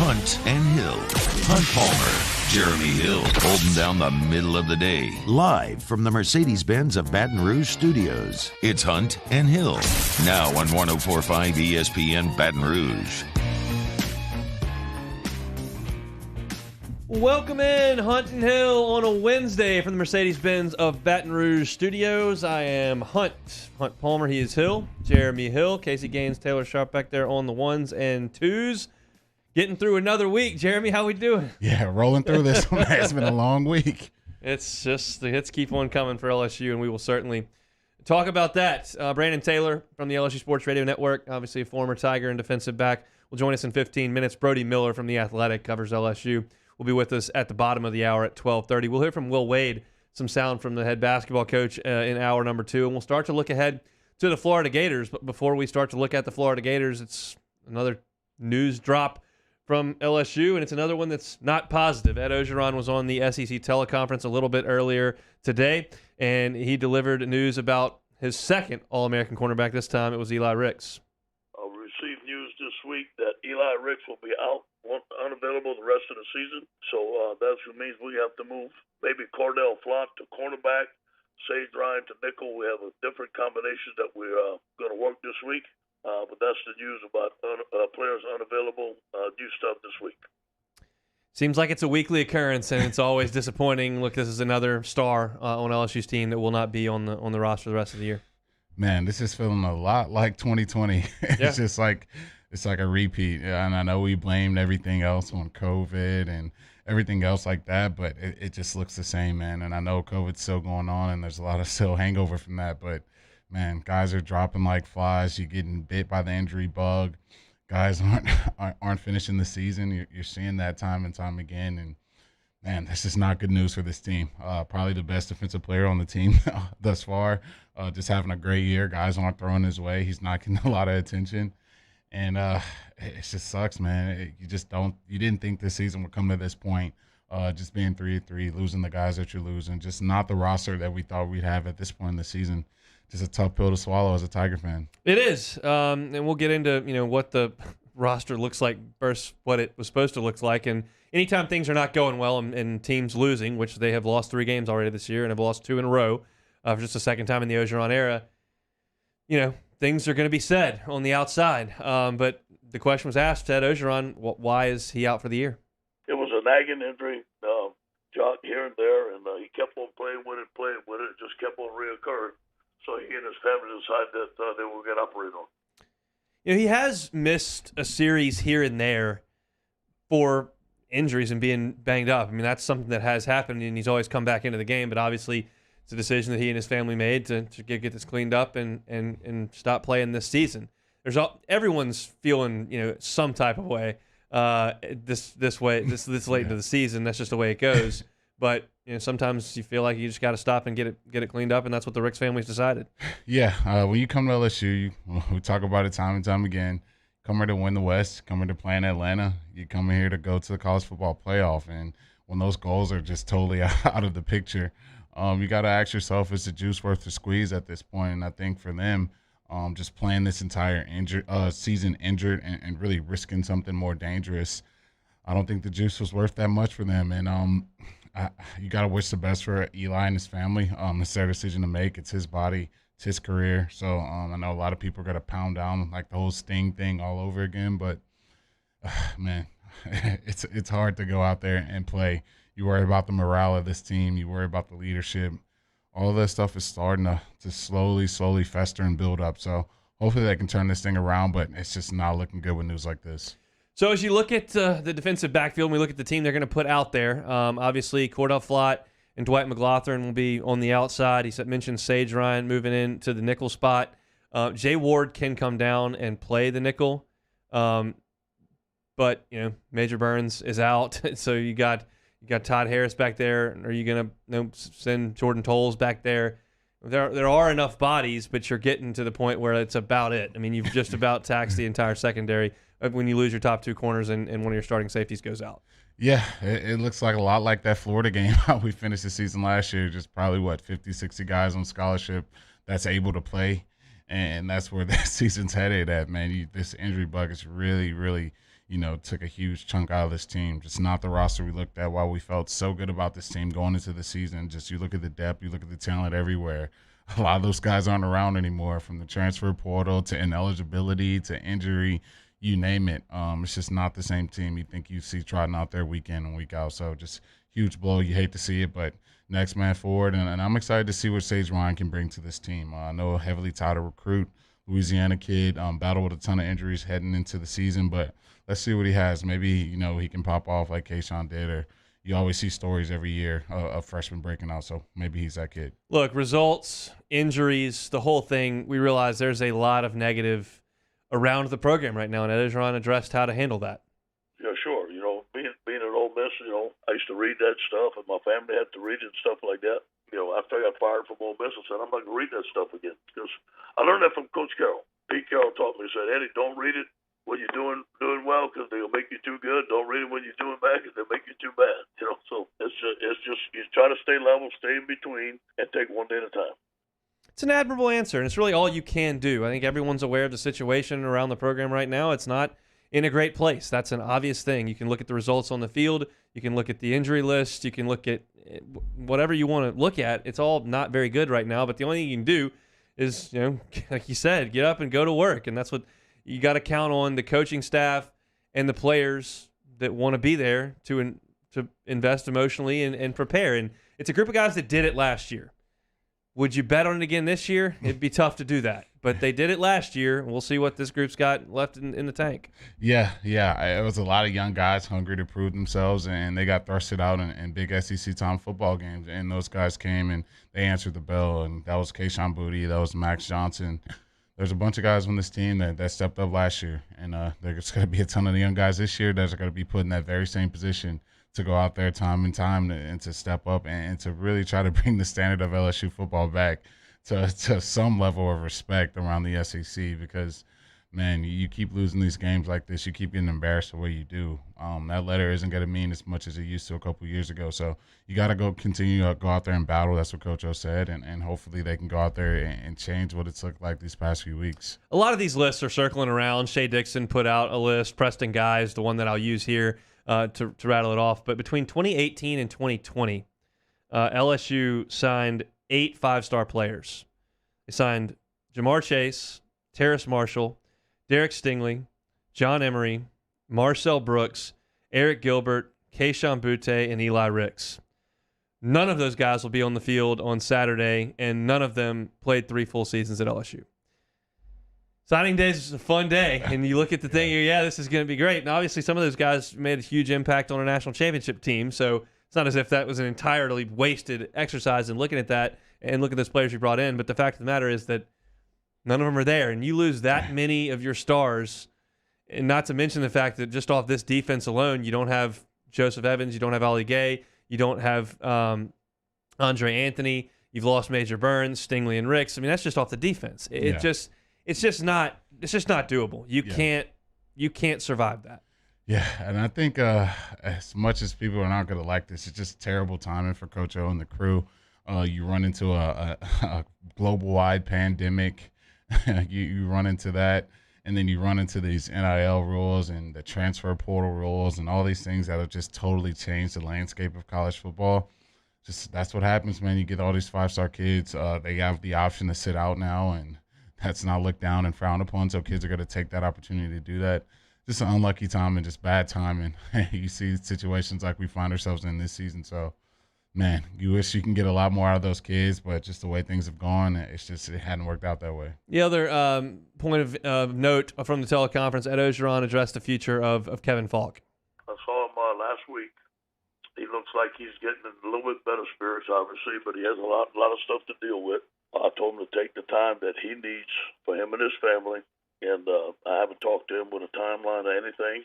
Hunt and Hill. Hunt Palmer, Jeremy Hill, holding down the middle of the day. Live from the Mercedes-Benz of Baton Rouge studios, it's Hunt and Hill. Now on 104.5 ESPN Baton Rouge. Welcome in, Hunt and Hill, on a Wednesday from the Mercedes-Benz of Baton Rouge studios. I am Hunt Palmer. He is Hill, Jeremy Hill, Casey Gaines, Taylor Sharp back there on the ones and twos. Getting through another week. Jeremy, how we doing? Yeah, rolling through this one. It's been a long week. It's just the hits keep on coming for LSU, and we will certainly talk about that. Brandon Taylor from the LSU Sports Radio Network, obviously a former Tiger and defensive back, will join us in 15 minutes. Brody Miller from The Athletic covers LSU. Will be with us at the bottom of the hour at 12:30. We'll hear from Will Wade, some sound from the head basketball coach in hour number 2, and we'll start to look ahead to the Florida Gators. But before we start to look at the Florida Gators, it's another news drop from LSU, and it's another one that's not positive. Ed Ogeron was on the SEC teleconference a little bit earlier today, and he delivered news about his second All-American cornerback. This time it was Eli Ricks. I received news this week that Eli Ricks will be out, unavailable the rest of the season. So that means we have to move maybe Cordell Flott to cornerback, Sage Ryan to nickel. We have a different combination that we're going to work this week. But that's the news about players unavailable, new stuff this week. Seems like it's a weekly occurrence, and it's always disappointing. Look, this is another star on LSU's team that will not be on the roster the rest of the year. Man, this is feeling a lot like 2020. It's just like it's like a repeat. And I know we blamed everything else on COVID and everything else like that, but it just looks the same, man. And I know COVID's still going on, and there's a lot of still hangover from that, but man, guys are dropping like flies. You're getting bit by the injury bug. Guys aren't finishing the season. You're seeing that time and time again. And, man, this is not good news for this team. Probably the best defensive player on the team thus far. Just having a great year. Guys aren't throwing his way. He's not getting a lot of attention. And it just sucks, man. You didn't think this season would come to this point. Just being 3-3, losing the guys that you're losing. Just not the roster that we thought we'd have at this point in the season. Just a tough pill to swallow as a Tiger fan. It is, and we'll get into what the roster looks like versus what it was supposed to look like. And anytime things are not going well and teams losing, which they have lost 3 games already this year and have lost 2 in a row for just the second time in the Ogeron era, things are going to be said on the outside. But the question was asked to Ed Ogeron, why is he out for the year? It was a nagging injury, jog here and there, and he kept on playing with it. It just kept on reoccurring. So he and his family decided that they were going to operate on. He has missed a series here and there for injuries and being banged up. I mean, that's something that has happened, and he's always come back into the game. But obviously, it's a decision that he and his family made to get this cleaned up and stop playing this season. Everyone's feeling some type of way this late into the season. That's just the way it goes. But sometimes you feel like you just got to stop and get it cleaned up, and that's what the Ricks family's decided. Yeah, when you come to LSU, we talk about it time and time again. Come here to win the West. Come here to play in Atlanta. You come here to go to the college football playoff, and when those goals are just totally out of the picture, you got to ask yourself, is the juice worth the squeeze at this point? And I think for them, just playing this entire season injured and really risking something more dangerous, I don't think the juice was worth that much for them. And you got to wish the best for Eli and his family. It's their decision to make. It's his body. It's his career. So I know a lot of people are going to pound down like the whole Sting thing all over again. But, man, it's hard to go out there and play. You worry about the morale of this team. You worry about the leadership. All of that stuff is starting to slowly fester and build up. So hopefully they can turn this thing around, but it's just not looking good with news like this. So as you look at the defensive backfield, and we look at the team they're going to put out there, obviously Cordell Flott and Dwight McLaughlin will be on the outside. He mentioned Sage Ryan moving into the nickel spot. Jay Ward can come down and play the nickel, but Major Burns is out, so you got Todd Harris back there. Are you going to send Jordan Tolles back there? There are enough bodies, but you're getting to the point where it's about it. I mean, you've just about taxed the entire secondary when you lose your top 2 corners and one of your starting safeties goes out. Yeah, it looks like a lot like that Florida game, how we finished the season last year. Just probably, 50, 60 guys on scholarship that's able to play. And that's where that season's headed at, man. This injury bug is really, really took a huge chunk out of this team. Just not the roster we looked at while we felt so good about this team going into the season. Just you look at the depth, you look at the talent everywhere. A lot of those guys aren't around anymore, from the transfer portal to ineligibility to injury, you name it. It's just not the same team you think you see trotting out there week in and week out. So just huge blow. You hate to see it, but next man forward. And I'm excited to see what Sage Ryan can bring to this team. I know a heavily touted recruit, Louisiana kid, battled with a ton of injuries heading into the season, but let's see what he has. Maybe, he can pop off like Kayshawn did, or you always see stories every year of freshmen breaking out, so maybe he's that kid. Look, results, injuries, the whole thing, we realize there's a lot of negative around the program right now, and Ed Orgeron addressed how to handle that. Yeah, sure. Being at Ole Miss, I used to read that stuff, and my family had to read it and stuff like that. After I got fired from Ole Miss, I said, I'm not going to read that stuff again, because I learned that from Coach Carroll. Pete Carroll taught me, he said, Eddie, don't read it when you're doing well, because they'll make you too good. Don't read it when you're doing bad, because they'll make you too bad. So it's just you try to stay level, stay in between, and take one day at a time. It's an admirable answer, and it's really all you can do. I think everyone's aware of the situation around the program right now. It's not in a great place. That's an obvious thing. You can look at the results on the field. You can look at the injury list. You can look at whatever you want to look at. It's all not very good right now, but the only thing you can do is, like you said, get up and go to work, and that's what you got to count on the coaching staff and the players that want to be there to invest emotionally and prepare. And it's a group of guys that did it last year. Would you bet on it again this year? It'd be tough to do that. But they did it last year, and we'll see what this group's got left in the tank. Yeah. It was a lot of young guys hungry to prove themselves, and they got thrusted out in big SEC time football games. And those guys came, and they answered the bell, and that was Kayshawn Boutte, that was Max Johnson. There's a bunch of guys on this team that stepped up last year, and there's going to be a ton of the young guys this year that are going to be put in that very same position to go out there time and time and to step up and to really try to bring the standard of LSU football back to some level of respect around the SEC, because, man, you keep losing these games like this. You keep getting embarrassed the way you do. That letter isn't going to mean as much as it used to a couple years ago. So you got to continue to go out there and battle. That's what Coach O said, and hopefully they can go out there and change what it's looked like these past few weeks. A lot of these lists are circling around. Shea Dixon put out a list. Preston Guy's the one that I'll use here to rattle it off. But between 2018 and 2020, LSU signed 8 5-star players. They signed Jamar Chase, Terrace Marshall, Derek Stingley, John Emery, Marcel Brooks, Eric Gilbert, Kayshawn Boutte, and Eli Ricks. None of those guys will be on the field on Saturday, and none of them played 3 full seasons at LSU. Signing day is a fun day, and you look at the thing, this is going to be great. And obviously some of those guys made a huge impact on a national championship team, so it's not as if that was an entirely wasted exercise in looking at that and look at those players you brought in. But the fact of the matter is that none of them are there, and you lose that many of your stars, and not to mention the fact that just off this defense alone, you don't have Joseph Evans, you don't have Ali Gay, you don't have Andre Anthony, you've lost Major Burns, Stingley, and Ricks. I mean, that's just off the defense. It's just not doable. You can't survive that. Yeah, and I think as much as people are not going to like this, it's just terrible timing for Coach O and the crew. You run into a global-wide pandemic. you run into that, and then you run into these NIL rules and the transfer portal rules and all these things that have just totally changed the landscape of college football. Just that's what happens, man. You get all these 5-star kids. They have the option to sit out now, and that's not looked down and frowned upon, so kids are going to take that opportunity to do that. Just an unlucky time and just bad timing. You see situations like we find ourselves in this season. So, man, you wish you can get a lot more out of those kids, but just the way things have gone, it hadn't worked out that way. The other point of note from the teleconference, Ed Orgeron addressed the future of Kevin Falk. I saw him last week. He looks like he's getting a little bit better spirits, obviously, but he has a lot of stuff to deal with. I told him to take the time that he needs for him and his family, and I haven't talked to him with a timeline or anything,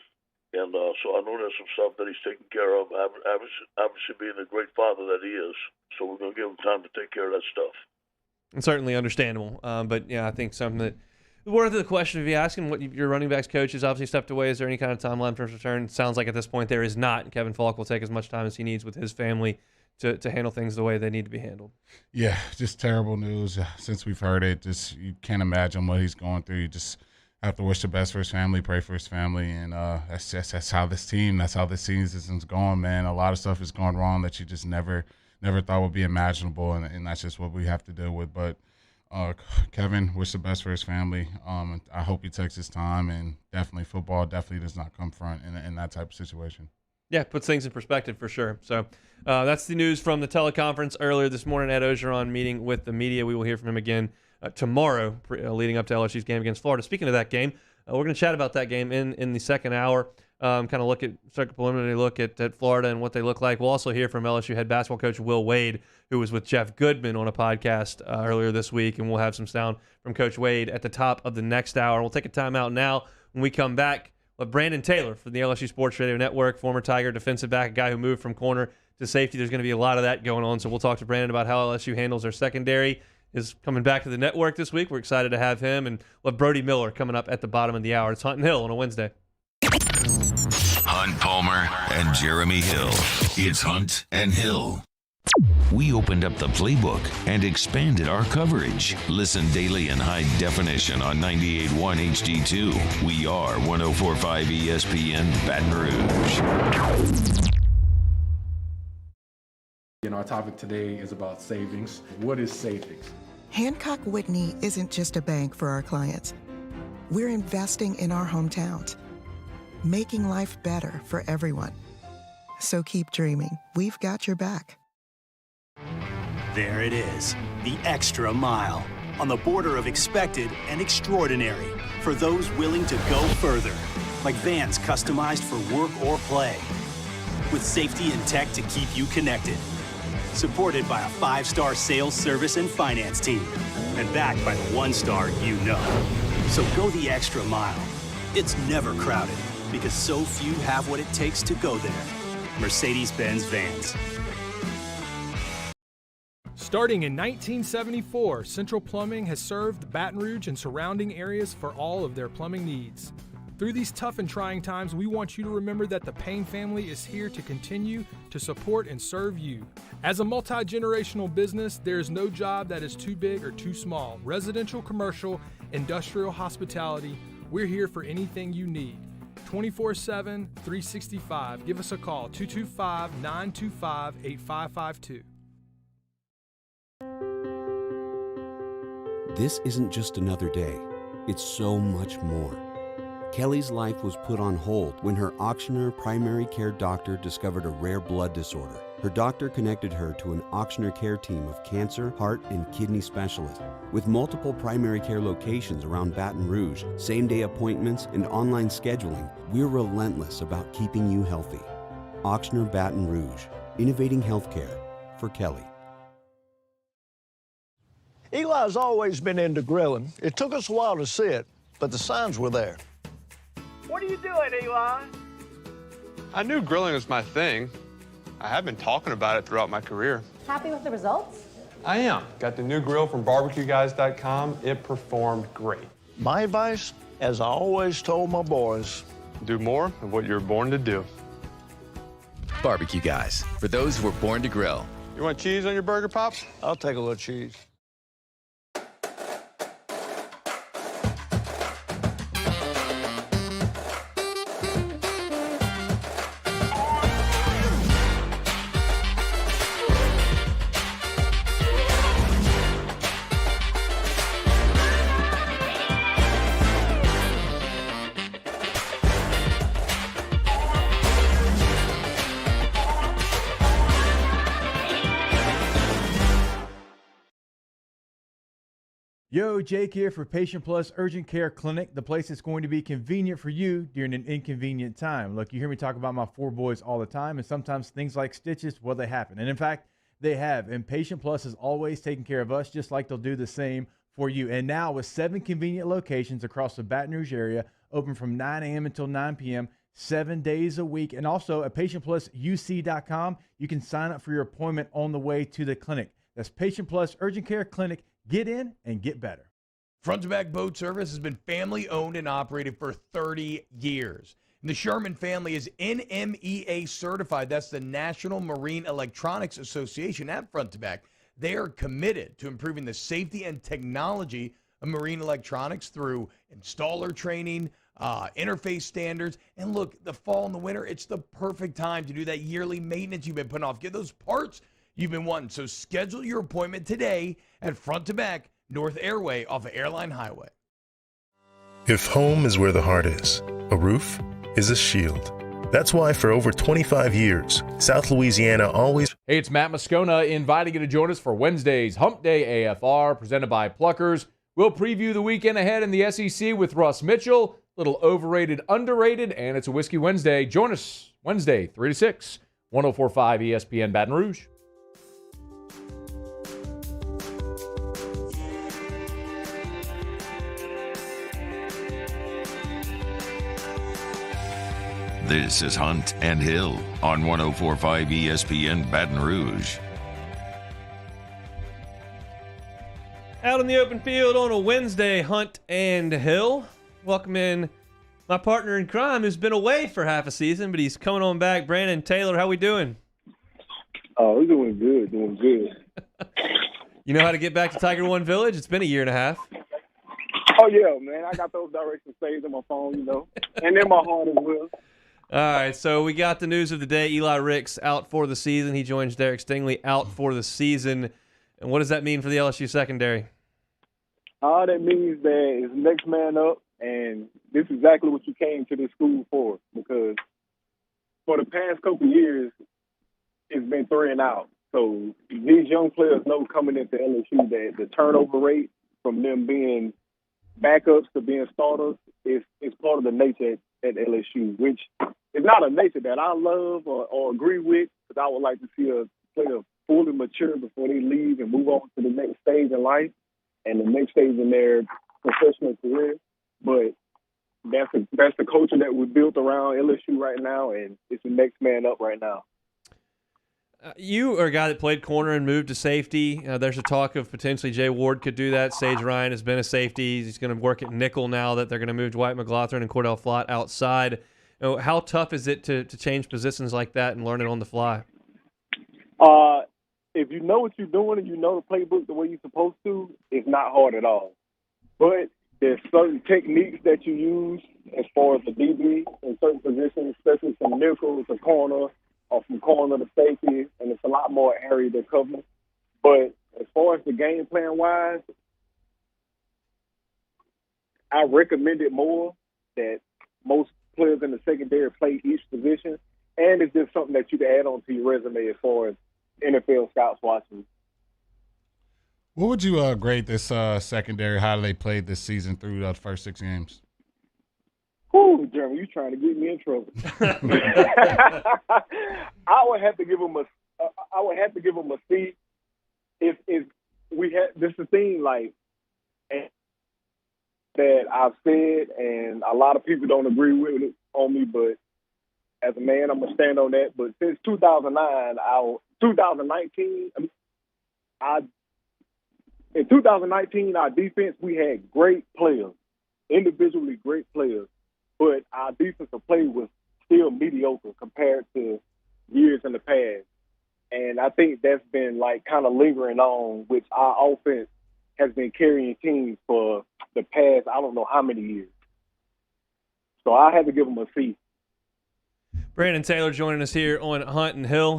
and so I know there's some stuff that he's taking care of, obviously being the great father that he is, so we're going to give him time to take care of that stuff. And certainly understandable, but yeah, I think something that worth the question if you ask him what your running backs coach has obviously stepped away. Is there any kind of timeline for his return? Sounds like at this point there is not. Kevin Falk will take as much time as he needs with his family to handle things the way they need to be handled. Yeah, just terrible news. Since we've heard it, just you can't imagine what he's going through. have to wish the best for his family, pray for his family, and that's how this season's going, man. A lot of stuff is going wrong that you just never thought would be imaginable, and that's just what we have to deal with. But Kevin, wish the best for his family. I hope he takes his time, and definitely football definitely does not come front in that type of situation. Yeah, puts things in perspective for sure. So that's the news from the teleconference earlier this morning. Ed Ogeron meeting with the media. We will hear from him again tomorrow, leading up to LSU's game against Florida. Speaking of that game, we're going to chat about that game in the second hour. Kind of take a preliminary look at Florida and what they look like. We'll also hear from LSU head basketball coach Will Wade, who was with Jeff Goodman on a podcast earlier this week, and we'll have some sound from Coach Wade at the top of the next hour. We'll take a timeout now. When we come back, Brandon Taylor from the LSU Sports Radio Network, former Tiger defensive back, a guy who moved from corner to safety. There's going to be a lot of that going on, so we'll talk to Brandon about how LSU handles their secondary. Is coming back to the network this week. We're excited to have him, and we'll have Brody Miller coming up at the bottom of the hour. It's Hunt and Hill on a Wednesday. Hunt Palmer and Jeremy Hill. It's Hunt and Hill. We opened up the playbook and expanded our coverage. Listen daily in high definition on 98.1 HD2. We are 104.5 ESPN Baton Rouge. Our topic today is about savings. What is savings? Hancock Whitney isn't just a bank for our clients. We're investing in our hometowns, making life better for everyone. So keep dreaming. We've got your back. There it is, the extra mile, on the border of expected and extraordinary, for those willing to go further, like vans customized for work or play, with safety and tech to keep you connected, supported by a 5-star sales, service, and finance team, and backed by the 1-star you know. So go the extra mile. It's never crowded, because so few have what it takes to go there. Mercedes-Benz Vans. Starting in 1974, Central Plumbing has served Baton Rouge and surrounding areas for all of their plumbing needs. Through these tough and trying times, we want you to remember that the Payne family is here to continue to support and serve you. As a multi-generational business, there is no job that is too big or too small. Residential, commercial, industrial, hospitality, we're here for anything you need. 24/7, 365. Give us a call, 225-925-8552. This isn't just another day. It's so much more. Kelly's life was put on hold when her auctioneer primary care doctor discovered a rare blood disorder. Her doctor connected her to an auctioneer care team of cancer, heart, and kidney specialists. With multiple primary care locations around Baton Rouge, same-day appointments, and online scheduling, we're relentless about keeping you healthy. Auctioneer Baton Rouge, innovating healthcare for Kelly. Eli's always been into grilling. It took us a while to see it, but the signs were there. What are you doing, Eli? I knew grilling was my thing. I have been talking about it throughout my career. Happy with the results? I am. Got the new grill from barbecueguys.com. It performed great. My advice, as I always told my boys, do more of what you were born to do. Barbecue Guys, for those who were born to grill. You want cheese on your burger, Pops? I'll take a little cheese. Yo, Jake here for Patient Plus Urgent Care Clinic, the place that's going to be convenient for you during an inconvenient time. Look, you hear me talk about my 4 boys all the time, and sometimes things like stitches, well, they happen. And in fact, they have. And Patient Plus is always taking care of us, just like they'll do the same for you. And now with 7 convenient locations across the Baton Rouge area, open from 9 a.m. until 9 p.m., 7 days a week. And also at patientplusuc.com, you can sign up for your appointment on the way to the clinic. That's Patient Plus Urgent Care Clinic. Get in and get better. Front to Back Boat Service has been family owned and operated for 30 years. And the Sherman family is NMEA certified. That's the National Marine Electronics Association at Front to Back. They are committed to improving the safety and technology of marine electronics through installer training, interface standards. And look, the fall and the winter, it's the perfect time to do that yearly maintenance you've been putting off. Get those parts you've been wanting. So schedule your appointment today at Front to Back North Airway off of Airline Highway. If home is where the heart is, a roof is a shield. That's why for over 25 years, South Louisiana always... Hey, it's Matt Moscona inviting you to join us for Wednesday's Hump Day AFR presented by Pluckers. We'll preview the weekend ahead in the SEC with Russ Mitchell. Little overrated, underrated, and it's a Whiskey Wednesday. Join us Wednesday, 3 to 6, 104.5 ESPN Baton Rouge. This is Hunt and Hill on 104.5 ESPN Baton Rouge. Out in the open field on a Wednesday, Hunt and Hill. Welcome in my partner in crime who's been away for half a season, but he's coming on back. Brandon Taylor, how we doing? Oh, we're doing good. You know how to get back to Tiger One Village? It's been a year and a half. Oh, yeah, man. I got those directions saved on my phone, and in my heart as well. All right, so we got the news of the day. Eli Ricks out for the season. He joins Derek Stingley out for the season. And what does that mean for the LSU secondary? All that means that it's next man up, and this is exactly what you came to this school for, because for the past couple of years, it's been 3 and out. So these young players know coming into LSU that the turnover rate from them being backups to being starters is part of the nature at LSU, which is not a nature that I love or agree with, because I would like to see a player fully mature before they leave and move on to the next stage in life and the next stage in their professional career. But that's the culture that we built around LSU right now, and it's the next man up right now. You are a guy that played corner and moved to safety. There's a talk of potentially Jay Ward could do that. Sage Ryan has been a safety. He's going to work at nickel now that they're going to move Dwight McLaughlin and Cordell Flott outside. How tough is it to change positions like that and learn it on the fly? If you know what you're doing and you know the playbook the way you're supposed to, it's not hard at all. But there's certain techniques that you use as far as the DB in certain positions, especially from nickel to corner, or from corner to safety, and it's a lot more area to cover. But as far as the game plan wise, I recommend it more that most players in the secondary play each position, and it's just something that you can add on to your resume as far as NFL scouts watching. What would you grade this secondary, how they played this season through the first 6 games? Whew, Jeremy, you trying to get me in trouble. I would have to give them a C. If we had, this is the thing, like, that I've said, and a lot of people don't agree with it on me, but as a man, I'm gonna stand on that. But since 2019, in 2019, our defense, we had great players, individually great players. But our defensive play was still mediocre compared to years in the past. And I think that's been, like, kind of lingering on, which our offense has been carrying teams for the past, I don't know how many years. So I had to give them a C. Brandon Taylor joining us here on Hunt and Hill.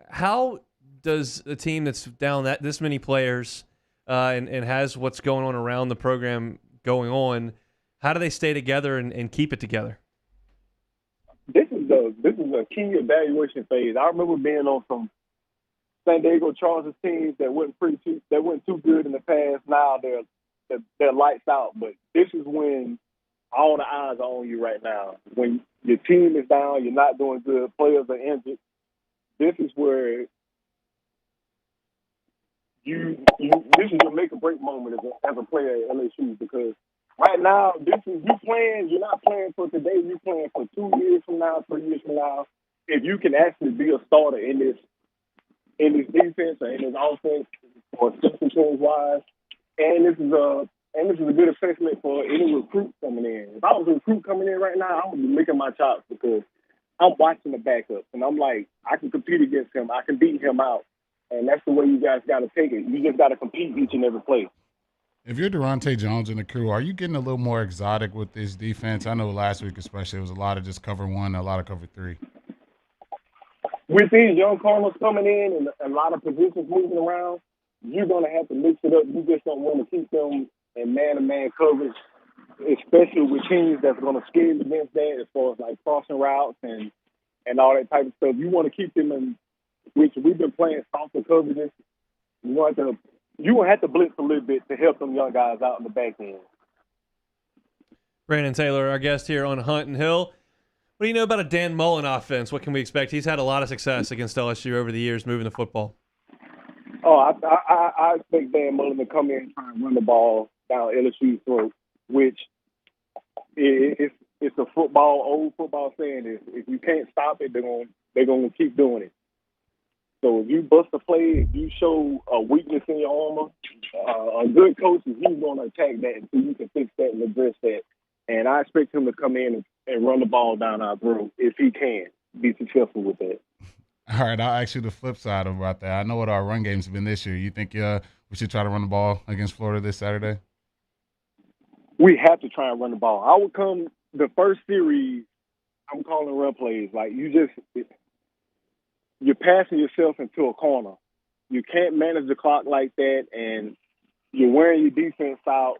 How does a team that's down this many players and has what's going on around the program going on, how do they stay together and keep it together? This is a key evaluation phase. I remember being on some San Diego Chargers teams that wasn't too good in the past. Now they're lights out. But this is when all the eyes are on you right now. When your team is down, you're not doing good, players are injured. This is where this is your make or break moment as a player at LSU, because right now, you're not playing for today, you're playing for 2 years from now, 3 years from now. If you can actually be a starter in this defense or in this offense, or special teams wise, and this is a good assessment for any recruit coming in. If I was a recruit coming in right now, I would be licking my chops, because I'm watching the backups and I'm like, I can compete against him, I can beat him out. And that's the way you guys got to take it. You just got to compete each and every play. If you're Durante Jones and the crew, are you getting a little more exotic with this defense? I know last week especially it was a lot of just cover one, a lot of cover three. With these young corners coming in and a lot of positions moving around, you're going to have to mix it up. You just don't want to keep them in man-to-man coverage, especially with teams that's going to scale against that as far as like crossing routes and all that type of stuff. You want to keep them in, which we've been playing softer coverages. You will have to blitz a little bit to help them young guys out in the back end. Brandon Taylor, our guest here on Hunt and Hill. What do you know about a Dan Mullen offense? What can we expect? He's had a lot of success against LSU over the years moving the football. Oh, I expect Dan Mullen to come in and try and run the ball down LSU's throat, which it's a old football saying is if you can't stop it, they're gonna keep doing it. So if you bust a play, if you show a weakness in your armor, a good coach is he's going to attack that until you can fix that and address that. And I expect him to come in and run the ball down our throat if he can be successful with that. All right, I'll ask you the flip side about that. I know what our run game's been this year. You think we should try to run the ball against Florida this Saturday? We have to try and run the ball. I would come the first series, I'm calling run plays. Like you're passing yourself into a corner. You can't manage the clock like that, and you're wearing your defense out,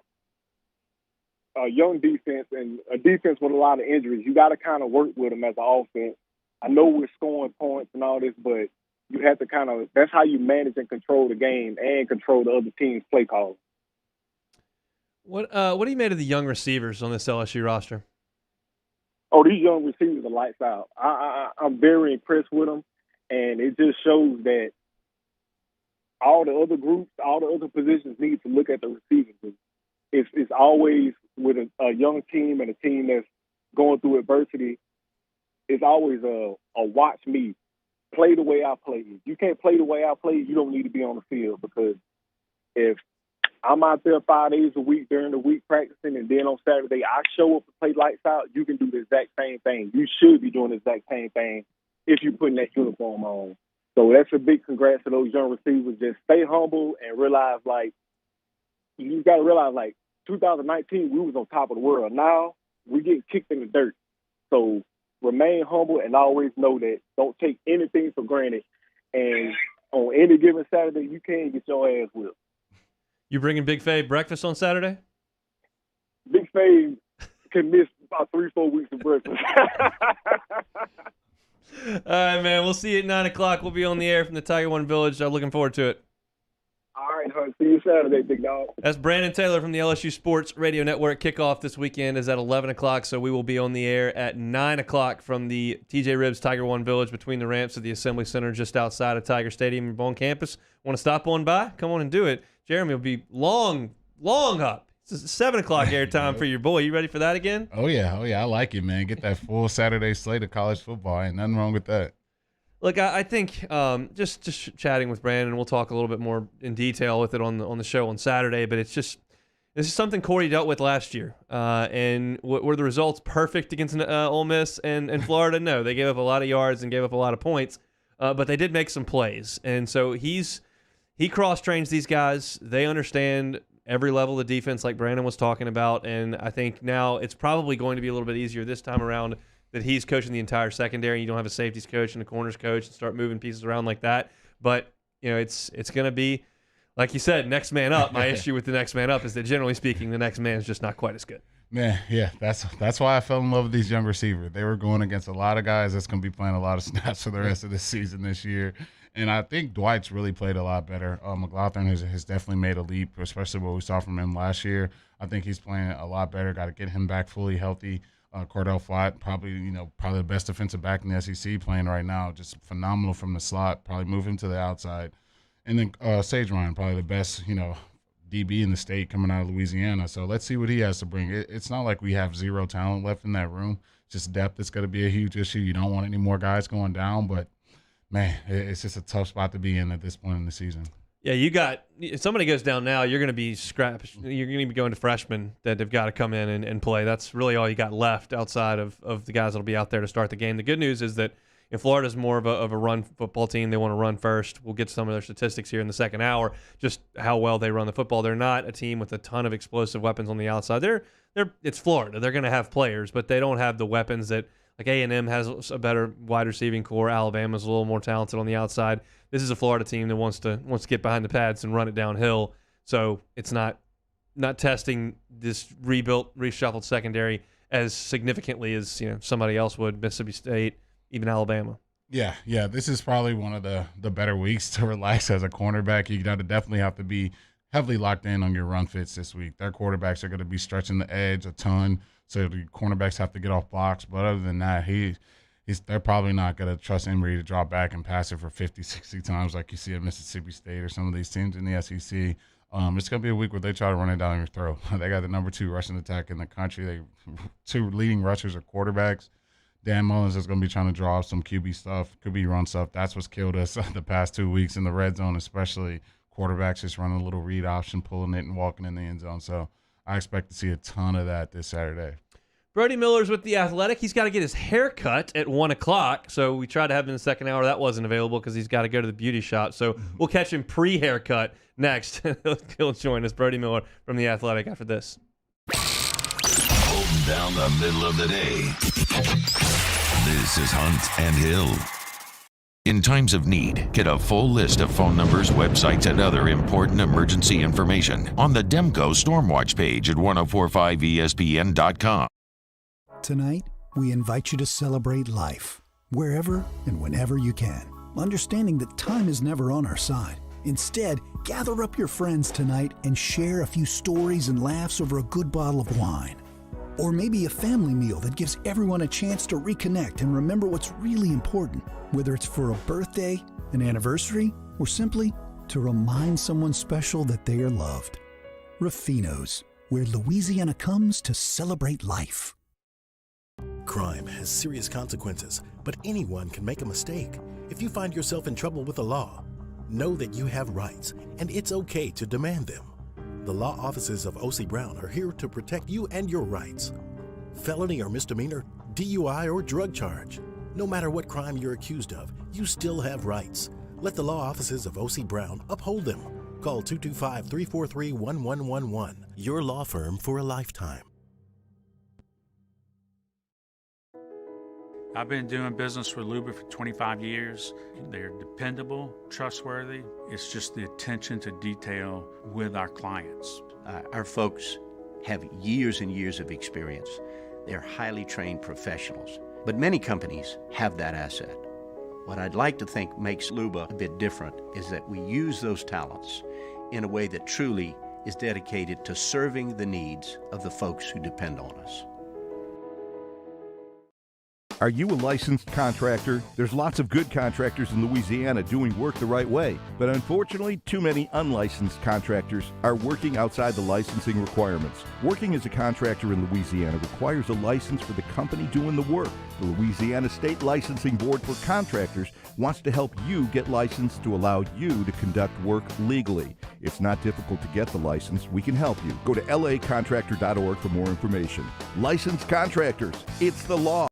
a young defense, and a defense with a lot of injuries. You got to kind of work with them as an offense. I know we're scoring points and all this, but you have to that's how you manage and control the game and control the other team's play calls. What do you made of the young receivers on this LSU roster? Oh, these young receivers are lights out. I'm very impressed with them. And it just shows that all the other groups, all the other positions need to look at the receivers. It's always with a young team and a team that's going through adversity, it's always a watch me. Play the way I play. If you can't play the way I play, you don't need to be on the field, because if I'm out there 5 days a week during the week practicing and then on Saturday I show up to play lights out, you can do the exact same thing. You should be doing the exact same thing if you're putting that uniform on. So that's a big congrats to those young receivers. Just stay humble and realize, you got to realize, 2019, we was on top of the world. Now, we getting kicked in the dirt. So remain humble and always know that don't take anything for granted. And on any given Saturday, you can get your ass whipped. You bringing Big Fave breakfast on Saturday? Big Fave can miss about 3-4 weeks of breakfast. All right, man. We'll see you at 9 o'clock. We'll be on the air from the Tiger One Village. I'm looking forward to it. All right, Hunt. See you Saturday, big dog. That's Brandon Taylor from the LSU Sports Radio Network. Kickoff this weekend is at 11 o'clock, so we will be on the air at 9 o'clock from the TJ Ribbs Tiger One Village between the ramps of the Assembly Center just outside of Tiger Stadium on campus. Want to stop on by? Come on and do it. Jeremy will be long up. It's 7 o'clock airtime for your boy. You ready for that again? Oh, yeah. I like it, man. Get that full Saturday slate of college football. Ain't nothing wrong with that. Look, I think just chatting with Brandon, we'll talk a little bit more in detail with it on the show on Saturday, but this is something Corey dealt with last year. And were the results perfect against Ole Miss and Florida? No, they gave up a lot of yards and gave up a lot of points, but they did make some plays. And so he cross-trains these guys. They understand every level of defense like Brandon was talking about, and I think now it's probably going to be a little bit easier this time around that he's coaching the entire secondary. You don't have a safeties coach and a corners coach and start moving pieces around like that. But, it's going to be, like you said, next man up. My issue with the next man up is that, generally speaking, the next man is just not quite as good. Man, yeah, that's why I fell in love with these young receivers. They were going against a lot of guys that's going to be playing a lot of snaps for the rest of the season this year. And I think Dwight's really played a lot better. McLaughlin has definitely made a leap, especially what we saw from him last year. I think he's playing a lot better. Got to get him back fully healthy. Cordell Flott, probably the best defensive back in the SEC playing right now. Just phenomenal from the slot. Probably move him to the outside. And then Sage Ryan, probably the best, DB in the state coming out of Louisiana. So let's see what he has to bring. It's not like we have zero talent left in that room. Just depth is going to be a huge issue. You don't want any more guys going down, but man, it's just a tough spot to be in at this point in the season. Yeah, if somebody goes down now, you're going to be scrapped. You're going to be going to freshmen that have got to come in and play. That's really all you got left outside of the guys that'll be out there to start the game. The good news is that And Florida's more of a run football team. They want to run first. We'll get to some of their statistics here in the second hour, just how well they run the football. They're not a team with a ton of explosive weapons on the outside. It's Florida. They're going to have players, but they don't have the weapons that like A&M has a better wide receiving core. Alabama's a little more talented on the outside. This is a Florida team that wants to get behind the pads and run it downhill. So it's not testing this rebuilt, reshuffled secondary as significantly as somebody else would, Mississippi State, even Alabama. Yeah. This is probably one of the better weeks to relax as a cornerback. You definitely have to be heavily locked in on your run fits this week. Their quarterbacks are going to be stretching the edge a ton, so the cornerbacks have to get off blocks. But other than that, they're probably not going to trust Emory to drop back and pass it for 50, 60 times like you see at Mississippi State or some of these teams in the SEC. It's going to be a week where they try to run it down your throat. They got the number 2 rushing attack in the country. They 2 leading rushers are quarterbacks. Dan Mullins is going to be trying to draw up some QB stuff, QB run stuff. That's what's killed us the past 2 weeks in the red zone, especially quarterbacks just running a little read option, pulling it and walking in the end zone. So I expect to see a ton of that this Saturday. Brody Miller's with The Athletic. He's got to get his hair cut at 1 o'clock. So we tried to have him in the second hour. That wasn't available because he's got to go to the beauty shop. So we'll catch him pre-haircut next. He'll join us, Brody Miller from The Athletic, after this. Holding down the middle of the day. This is Hunt and Hill. In times of need, get a full list of phone numbers, websites, and other important emergency information on the Demco Stormwatch page at 1045ESPN.com. Tonight, we invite you to celebrate life, wherever and whenever you can, understanding that time is never on our side. Instead, gather up your friends tonight and share a few stories and laughs over a good bottle of wine. Or maybe a family meal that gives everyone a chance to reconnect and remember what's really important, whether it's for a birthday, an anniversary, or simply to remind someone special that they are loved. Ruffino's, where Louisiana comes to celebrate life. Crime has serious consequences, but anyone can make a mistake. If you find yourself in trouble with the law, know that you have rights, and it's okay to demand them. The law offices of O.C. Brown are here to protect you and your rights. Felony or misdemeanor, DUI or drug charge. No matter what crime you're accused of, you still have rights. Let the law offices of O.C. Brown uphold them. Call 225-343-1111. Your law firm for a lifetime. I've been doing business with Luba for 25 years. They're dependable, trustworthy. It's just the attention to detail with our clients. Our folks have years and years of experience. They're highly trained professionals, but many companies have that asset. What I'd like to think makes Luba a bit different is that we use those talents in a way that truly is dedicated to serving the needs of the folks who depend on us. Are you a licensed contractor? There's lots of good contractors in Louisiana doing work the right way, but unfortunately, too many unlicensed contractors are working outside the licensing requirements. Working as a contractor in Louisiana requires a license for the company doing the work. The Louisiana State Licensing Board for Contractors wants to help you get licensed to allow you to conduct work legally. It's not difficult to get the license. We can help you. Go to lacontractor.org for more information. Licensed contractors, it's the law.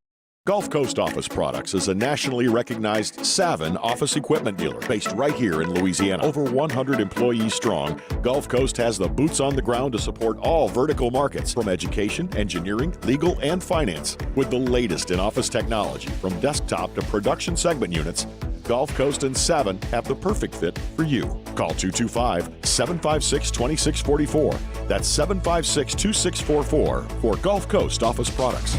Gulf Coast Office Products is a nationally recognized Savin office equipment dealer based right here in Louisiana. Over 100 employees strong, Gulf Coast has the boots on the ground to support all vertical markets, from education, engineering, legal, and finance. With the latest in office technology, from desktop to production segment units, Gulf Coast and Savin have the perfect fit for you. Call 225-756-2644. That's 756-2644 for Gulf Coast Office Products.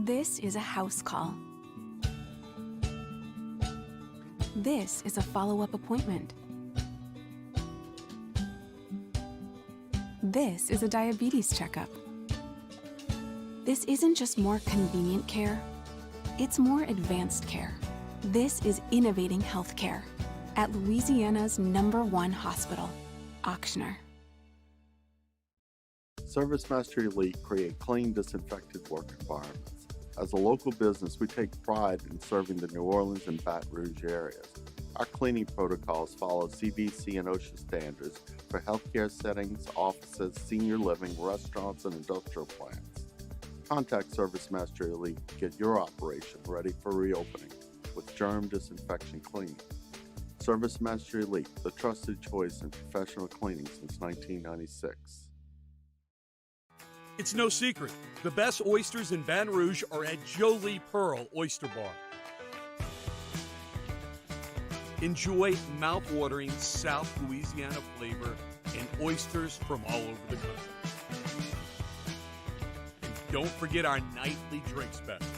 This is a house call. This is a follow-up appointment. This is a diabetes checkup. This isn't just more convenient care, it's more advanced care. This is innovating healthcare at Louisiana's #1 hospital, Auctioner. ServiceMaster Elite create clean, disinfected work environments. As a local business, we take pride in serving the New Orleans and Baton Rouge areas. Our cleaning protocols follow CDC and OSHA standards for healthcare settings, offices, senior living, restaurants, and industrial plants. Contact Service Master Elite to get your operation ready for reopening with germ disinfection cleaning. Service Master Elite, the trusted choice in professional cleaning since 1996. It's no secret. The best oysters in Baton Rouge are at Jolie Pearl Oyster Bar. Enjoy mouth-watering South Louisiana flavor and oysters from all over the country. And don't forget our nightly drink specials.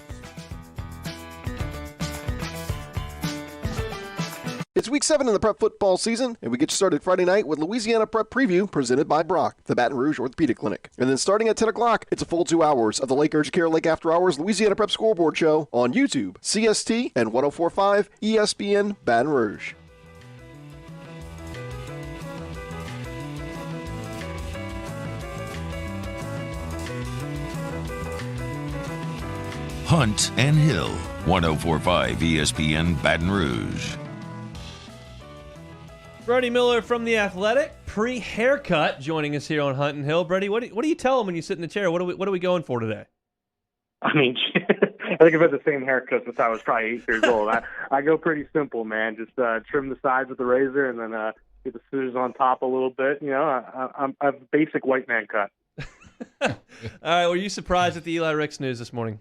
It's week 7 in the prep football season, and we get you started Friday night with Louisiana Prep Preview presented by Brock, the Baton Rouge Orthopedic Clinic. And then starting at 10 o'clock, it's a full 2 hours of the Lake Urgent Care Lake After Hours Louisiana Prep Scoreboard Show on YouTube, CST, and 104.5 ESPN Baton Rouge. Hunt and Hill, 104.5 ESPN Baton Rouge. Brody Miller from The Athletic, pre-haircut, joining us here on Hunt and Hill. Brody, what do you tell him when you sit in the chair? What are we going for today? I mean, I think I've had the same haircut since I was probably 8 years old. I go pretty simple, man. Just trim the sides with the razor and then get the scissors on top a little bit. You know, I'm a basic white man cut. All right, were you surprised at the Eli Ricks news this morning?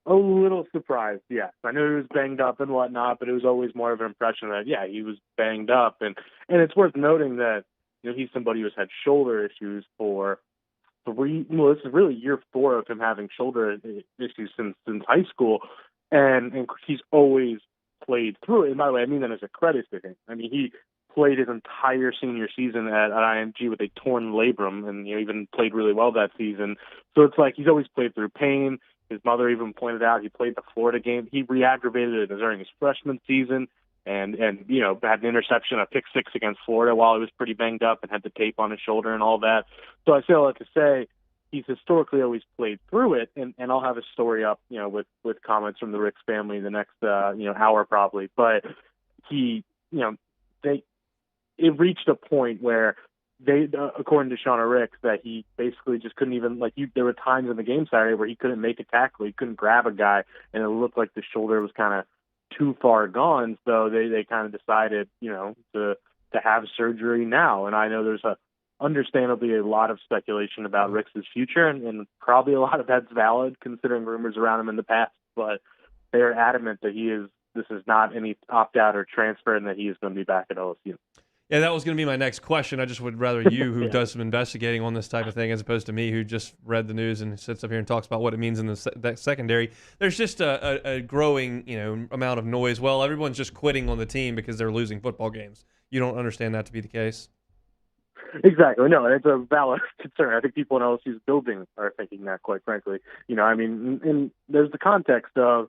A little surprised, yes. I knew he was banged up and whatnot, but it was always more of an impression that, yeah, he was banged up. And it's worth noting that, you know, he's somebody who's had shoulder issues for this is really year 4 of him having shoulder issues since high school. And he's always played through it. And by the way, I mean that as a credit to him. I mean, he played his entire senior season at IMG with a torn labrum and, you know, even played really well that season. So it's like he's always played through pain. His mother even pointed out he played the Florida game. He re-aggravated it during his freshman season and you know, had an interception, a pick 6 against Florida while he was pretty banged up and had the tape on his shoulder and all that. So I say all that to say he's historically always played through it, and I'll have a story up, you know, with comments from the Ricks family in the next hour probably. But he, you know, it reached a point where they, according to Shauna Ricks, that he basically just couldn't even, there were times in the game Saturday where he couldn't make a tackle. He couldn't grab a guy, and it looked like the shoulder was kind of too far gone. So they kind of decided, you know, to have surgery now. And I know there's understandably a lot of speculation about Ricks' future, and probably a lot of that's valid considering rumors around him in the past. But they are adamant that this is not any opt-out or transfer, and that he is going to be back at LSU. Yeah, that was going to be my next question. I just would rather you, who does some investigating on this type of thing, as opposed to me, who just read the news and sits up here and talks about what it means in that secondary. There's just a growing, you know, amount of noise. Well, everyone's just quitting on the team because they're losing football games. You don't understand that to be the case? Exactly. No, it's a valid concern. I think people in LSU's building are thinking that, quite frankly. You know, I mean, and there's the context of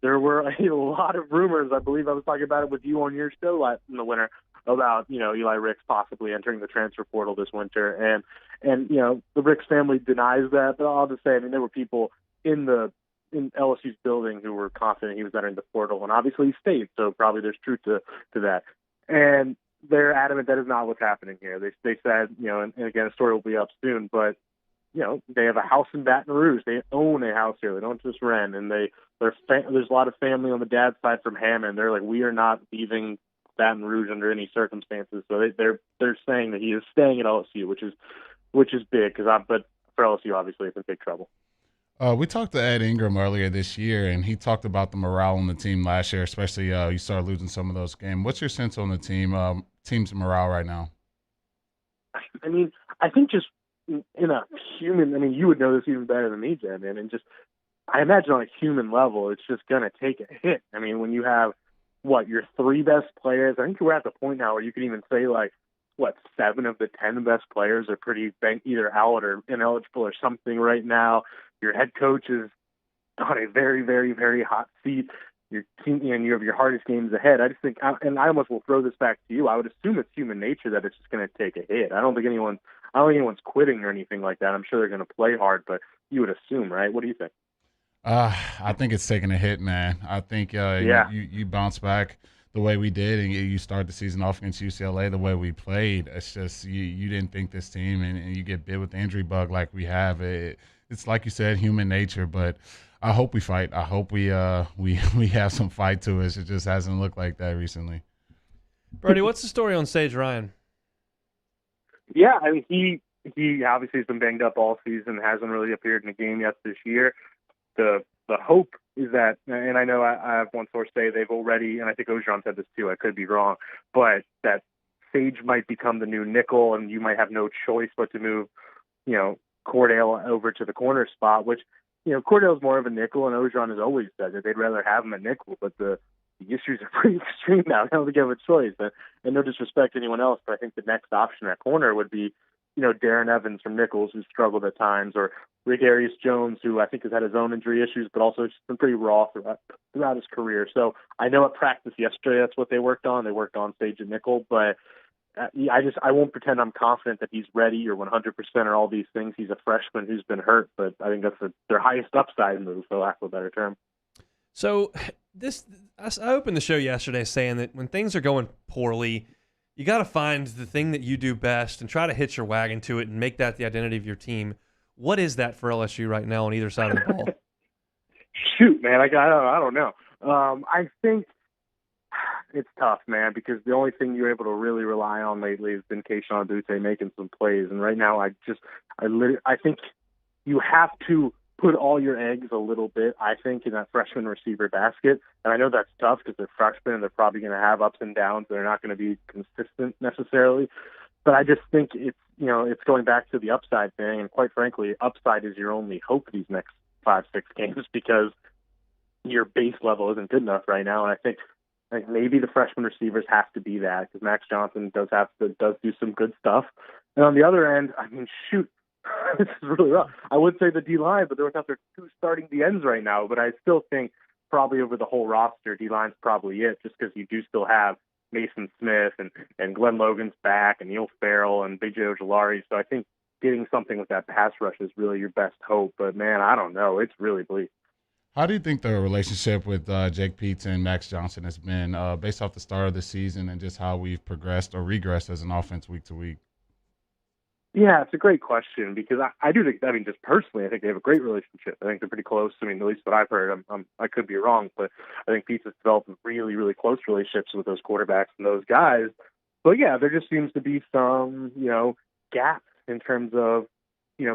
there were a lot of rumors. I believe I was talking about it with you on your show in the winter about, you know, Eli Ricks possibly entering the transfer portal this winter. And you know, the Ricks family denies that. But I'll just say, I mean, there were people in LSU's building who were confident he was entering the portal, and obviously he stayed. So probably there's truth to that. And they're adamant that is not what's happening here. They said, you know, and again, a story will be up soon, but, you know, they have a house in Baton Rouge. They own a house here. They don't just rent. And there's a lot of family on the dad's side from Hammond. They're like, we are not leaving Baton Rouge under any circumstances. So they're saying that he is staying at LSU, which is big but for LSU, obviously, it's in big trouble. We talked to Ed Ingram earlier this year, and he talked about the morale on the team last year, especially you started losing some of those games. What's your sense on the team's morale right now? I mean, I think just in a human, I mean, you would know this even better than me, Jen, man, and just I imagine on a human level, it's just going to take a hit. I mean, when you have, your 3 best players, I think we're at the point now where you can even say, 7 of the 10 best players are pretty either out or ineligible or something right now. Your head coach is on a very, very, very hot seat. Your team, and you have your hardest games ahead. I just think, and I almost will throw this back to you, I would assume it's human nature that it's just going to take a hit. I don't think anyone's quitting or anything like that. I'm sure they're going to play hard, but you would assume, right? What do you think? I think it's taking a hit, man. I think you bounce back the way we did, and you start the season off against UCLA the way we played. It's just you didn't think this team, and you get bit with the injury bug like we have. It's like you said, human nature, but I hope we fight. I hope we have some fight to us. It just hasn't looked like that recently. Brody, what's the story on Sage Ryan? Yeah, I mean, he obviously has been banged up all season, hasn't really appeared in a game yet this year. The hope is that, and I know I have one source say they've already, and I think Ogeron said this too, I could be wrong, but that Sage might become the new nickel, and you might have no choice but to move, Cordell over to the corner spot, which, Cordell's more of a nickel, and Ogeron has always said that they'd rather have him at nickel, but the issues are pretty extreme now. I don't think they have a choice, and no disrespect to anyone else, but I think the next option at corner would be, Darren Evans from Nichols, who's struggled at times, or Darius Jones, who I think has had his own injury issues, but also just been pretty raw throughout his career. So I know at practice yesterday that's what they worked on. They worked on Sage and nickel, but I won't pretend I'm confident that he's ready or 100% or all these things. He's a freshman who's been hurt, but I think that's their highest upside move, for lack of a better term. So I opened the show yesterday saying that when things are going poorly, you got to find the thing that you do best and try to hitch your wagon to it and make that the identity of your team. What is that for LSU right now on either side of the ball? Shoot, man, I don't know. I think it's tough, man, because the only thing you're able to really rely on lately has been Keishon Butte making some plays, and right now I think you have to put all your eggs a little bit, I think, in that freshman receiver basket. And I know that's tough because they're freshmen and they're probably going to have ups and downs. They're not going to be consistent necessarily. But I just think it's going back to the upside thing. And quite frankly, upside is your only hope these next 5-6 games because your base level isn't good enough right now. And I think maybe the freshman receivers have to be that because Max Johnson does do some good stuff. And on the other end, I mean, shoot, this is really rough. I would say the D-line, but they're without their two starting D-ends right now. But I still think probably over the whole roster, D-line's probably it, just because you do still have Mason Smith and Glenn Logan's back and Neil Farrell and B.J. Ojolari. So I think getting something with that pass rush is really your best hope. But, man, I don't know. It's really bleak. How do you think the relationship with Jake Peetz and Max Johnson has been based off the start of the season and just how we've progressed or regressed as an offense week to week? Yeah, it's a great question because I do think, just personally, I think they have a great relationship. I think they're pretty close. I mean, at least what I've heard. I could be wrong, but I think Peetz has developed really, really close relationships with those quarterbacks and those guys. But yeah, there just seems to be some, gaps in terms of,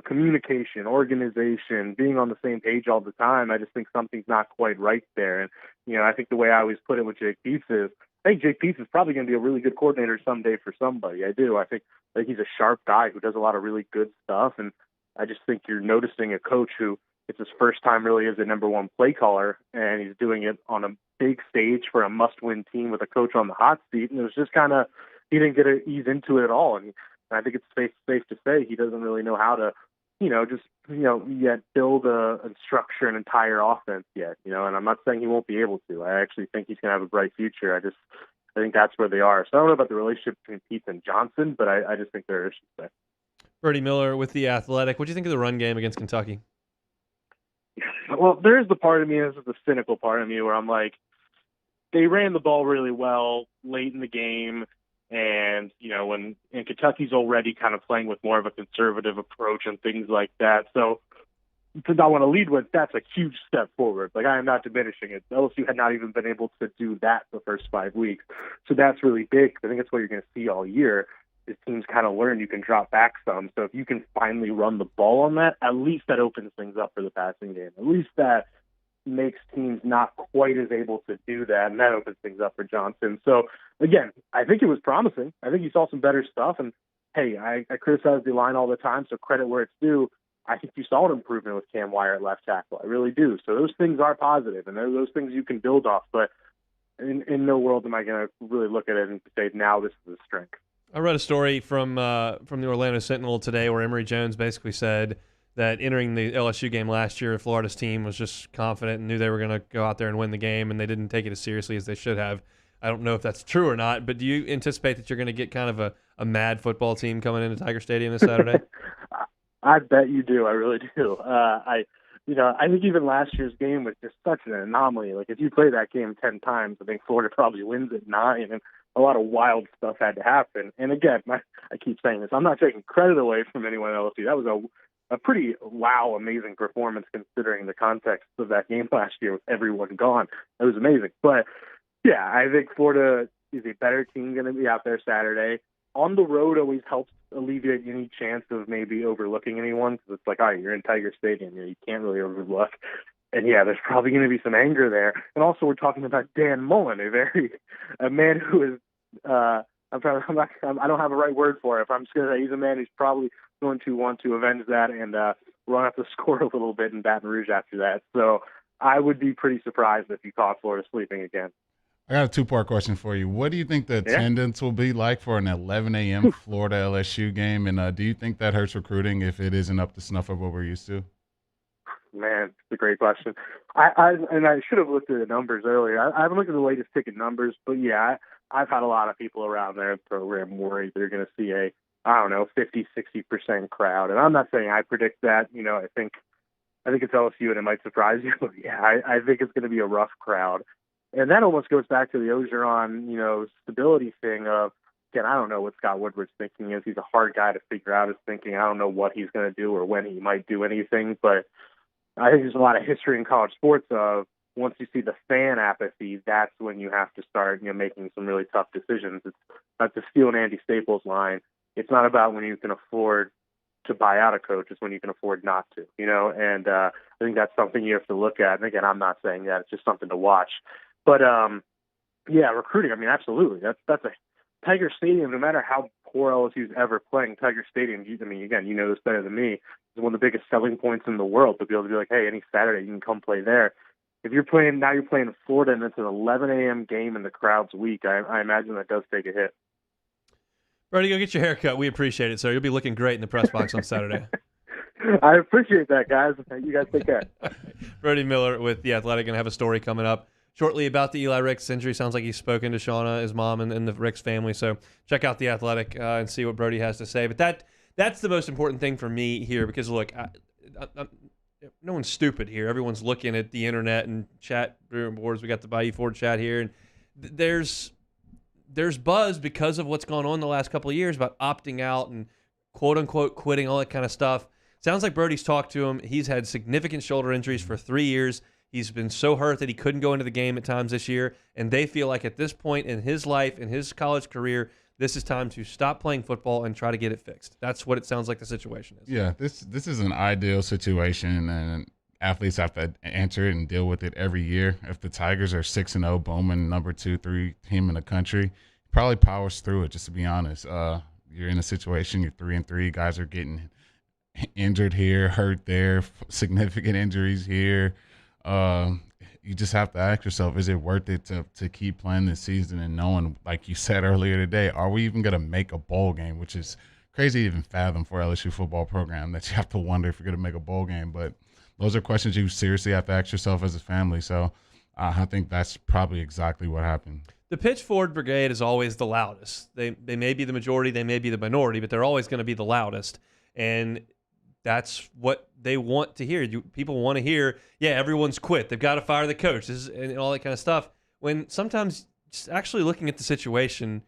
communication, organization, being on the same page all the time. I just think something's not quite right there. And, I think the way I always put it with Jake Peetz is, I think Jake Peetz is probably going to be a really good coordinator someday for somebody. I do. I think he's a sharp guy who does a lot of really good stuff. And I just think you're noticing a coach who it's his first time really as a number one play caller, and he's doing it on a big stage for a must-win team with a coach on the hot seat. And it was just kind of, he didn't get to ease into it at all. And I think it's safe to say he doesn't really know how to, yet build and structure an entire offense yet, and I'm not saying he won't be able to. I actually think he's going to have a bright future. I think that's where they are. So I don't know about the relationship between Peetz and Johnson, but I just think there are issues there. Brody Miller with The Athletic. What do you think of the run game against Kentucky? Well, there's the part of me, this is the cynical part of me, where I'm like, they ran the ball really well late in the game. And, and Kentucky's already kind of playing with more of a conservative approach and things like that. So to not want to lead with, that's a huge step forward. Like, I am not diminishing it. LSU had not even been able to do that the first 5 weeks. So that's really big. I think that's what you're going to see all year is teams kind of learn you can drop back some. So if you can finally run the ball on that, at least that opens things up for the passing game. At least that makes teams not quite as able to do that, and that opens things up for Johnson. So, again, I think it was promising. I think you saw some better stuff, and, hey, I criticize the line all the time, so credit where it's due. I think you saw an improvement with Cam Wire at left tackle. I really do. So those things are positive, and those things you can build off, but in no world am I going to really look at it and say, now this is a strength. I read a story from the Orlando Sentinel today where Emory Jones basically said that entering the LSU game last year, Florida's team was just confident and knew they were going to go out there and win the game, and they didn't take it as seriously as they should have. I don't know if that's true or not, but do you anticipate that you're going to get kind of a mad football team coming into Tiger Stadium this Saturday? I bet you do. I really do. I think even last year's game was just such an anomaly. Like, if you play that game 10 times, I think Florida probably wins at 9, and a lot of wild stuff had to happen. And again, I keep saying this, I'm not taking credit away from anyone else. That was a pretty amazing performance considering the context of that game last year with everyone gone. It was amazing. But yeah, I think Florida is a better team going to be out there Saturday. On the road always helps alleviate any chance of maybe overlooking anyone, because it's like, all right, you're in Tiger Stadium, you can't really overlook. And yeah, there's probably going to be some anger there. And also, we're talking about Dan Mullen, a man who is, I don't have a right word for it. If I'm just going to say, he's a man who's probably going to want to avenge that and run up the score a little bit in Baton Rouge after that. So I would be pretty surprised if you caught Florida sleeping again. I got a two-part question for you. What do you think the attendance will be like for an 11 a.m. Florida LSU game? And do you think that hurts recruiting if it isn't up to snuff of what we're used to? Man, it's a great question. I should have looked at the numbers earlier. I haven't looked at the latest ticket numbers, but yeah, I've had a lot of people around their program worried they're going to see a, 50-60% crowd. And I'm not saying I predict that. I think it's LSU and it might surprise you. But yeah, I think it's going to be a rough crowd. And that almost goes back to the Ogeron, stability thing of, again, I don't know what Scott Woodward's thinking is. He's a hard guy to figure out his thinking. I don't know what he's going to do or when he might do anything. But I think there's a lot of history in college sports of once you see the fan apathy, that's when you have to start, making some really tough decisions. It's not to steal an Andy Staples line. It's not about when you can afford to buy out a coach. It's when you can afford not to, and I think that's something you have to look at. And again, I'm not saying that. It's just something to watch. But, yeah, recruiting, absolutely. That's a Tiger Stadium, no matter how poor LSU's ever playing, Tiger Stadium, again, you know this better than me, is one of the biggest selling points in the world to be able to be like, hey, any Saturday you can come play there. If you're playing in Florida and it's an 11 a.m. game and the crowd's weak, I imagine that does take a hit. Brody, go get your hair cut. We appreciate it, sir. You'll be looking great in the press box on Saturday. I appreciate that, guys. You guys take care. Brody Miller with The Athletic, going to have a story coming up shortly about the Eli Ricks injury. Sounds like he's spoken to Shauna, his mom, and the Ricks family. So check out The Athletic and see what Brody has to say. But that's the most important thing for me here because, look, no one's stupid here. Everyone's looking at the internet and chat boards. We got the Bayou Ford chat here. And there's buzz because of what's gone on the last couple of years about opting out and quote-unquote quitting, all that kind of stuff. Sounds like Brody's talked to him. He's had significant shoulder injuries for 3 years. He's been so hurt that he couldn't go into the game at times this year, and they feel like at this point in his life, in his college career, this is time to stop playing football and try to get it fixed. That's what it sounds like the situation is. Yeah, this is an ideal situation, and athletes have to answer it and deal with it every year. If the Tigers are 6-0, Bowman number 2-3 team in the country, probably powers through it. Just to be honest, you're in a situation, you're 3-3, guys are getting injured here, hurt there, significant injuries here. You just have to ask yourself, is it worth it to keep playing this season and knowing, like you said earlier today, are we even going to make a bowl game, which is crazy to even fathom for LSU football program that you have to wonder if you're going to make a bowl game. But those are questions you seriously have to ask yourself as a family. So I think that's probably exactly what happened. The Pitch Ford Brigade is always the loudest. They may be the majority, they may be the minority, but they're always going to be the loudest. And that's what they want to hear. People want to hear, yeah, everyone's quit. They've got to fire the coach and all that kind of stuff. When sometimes just actually looking at the situation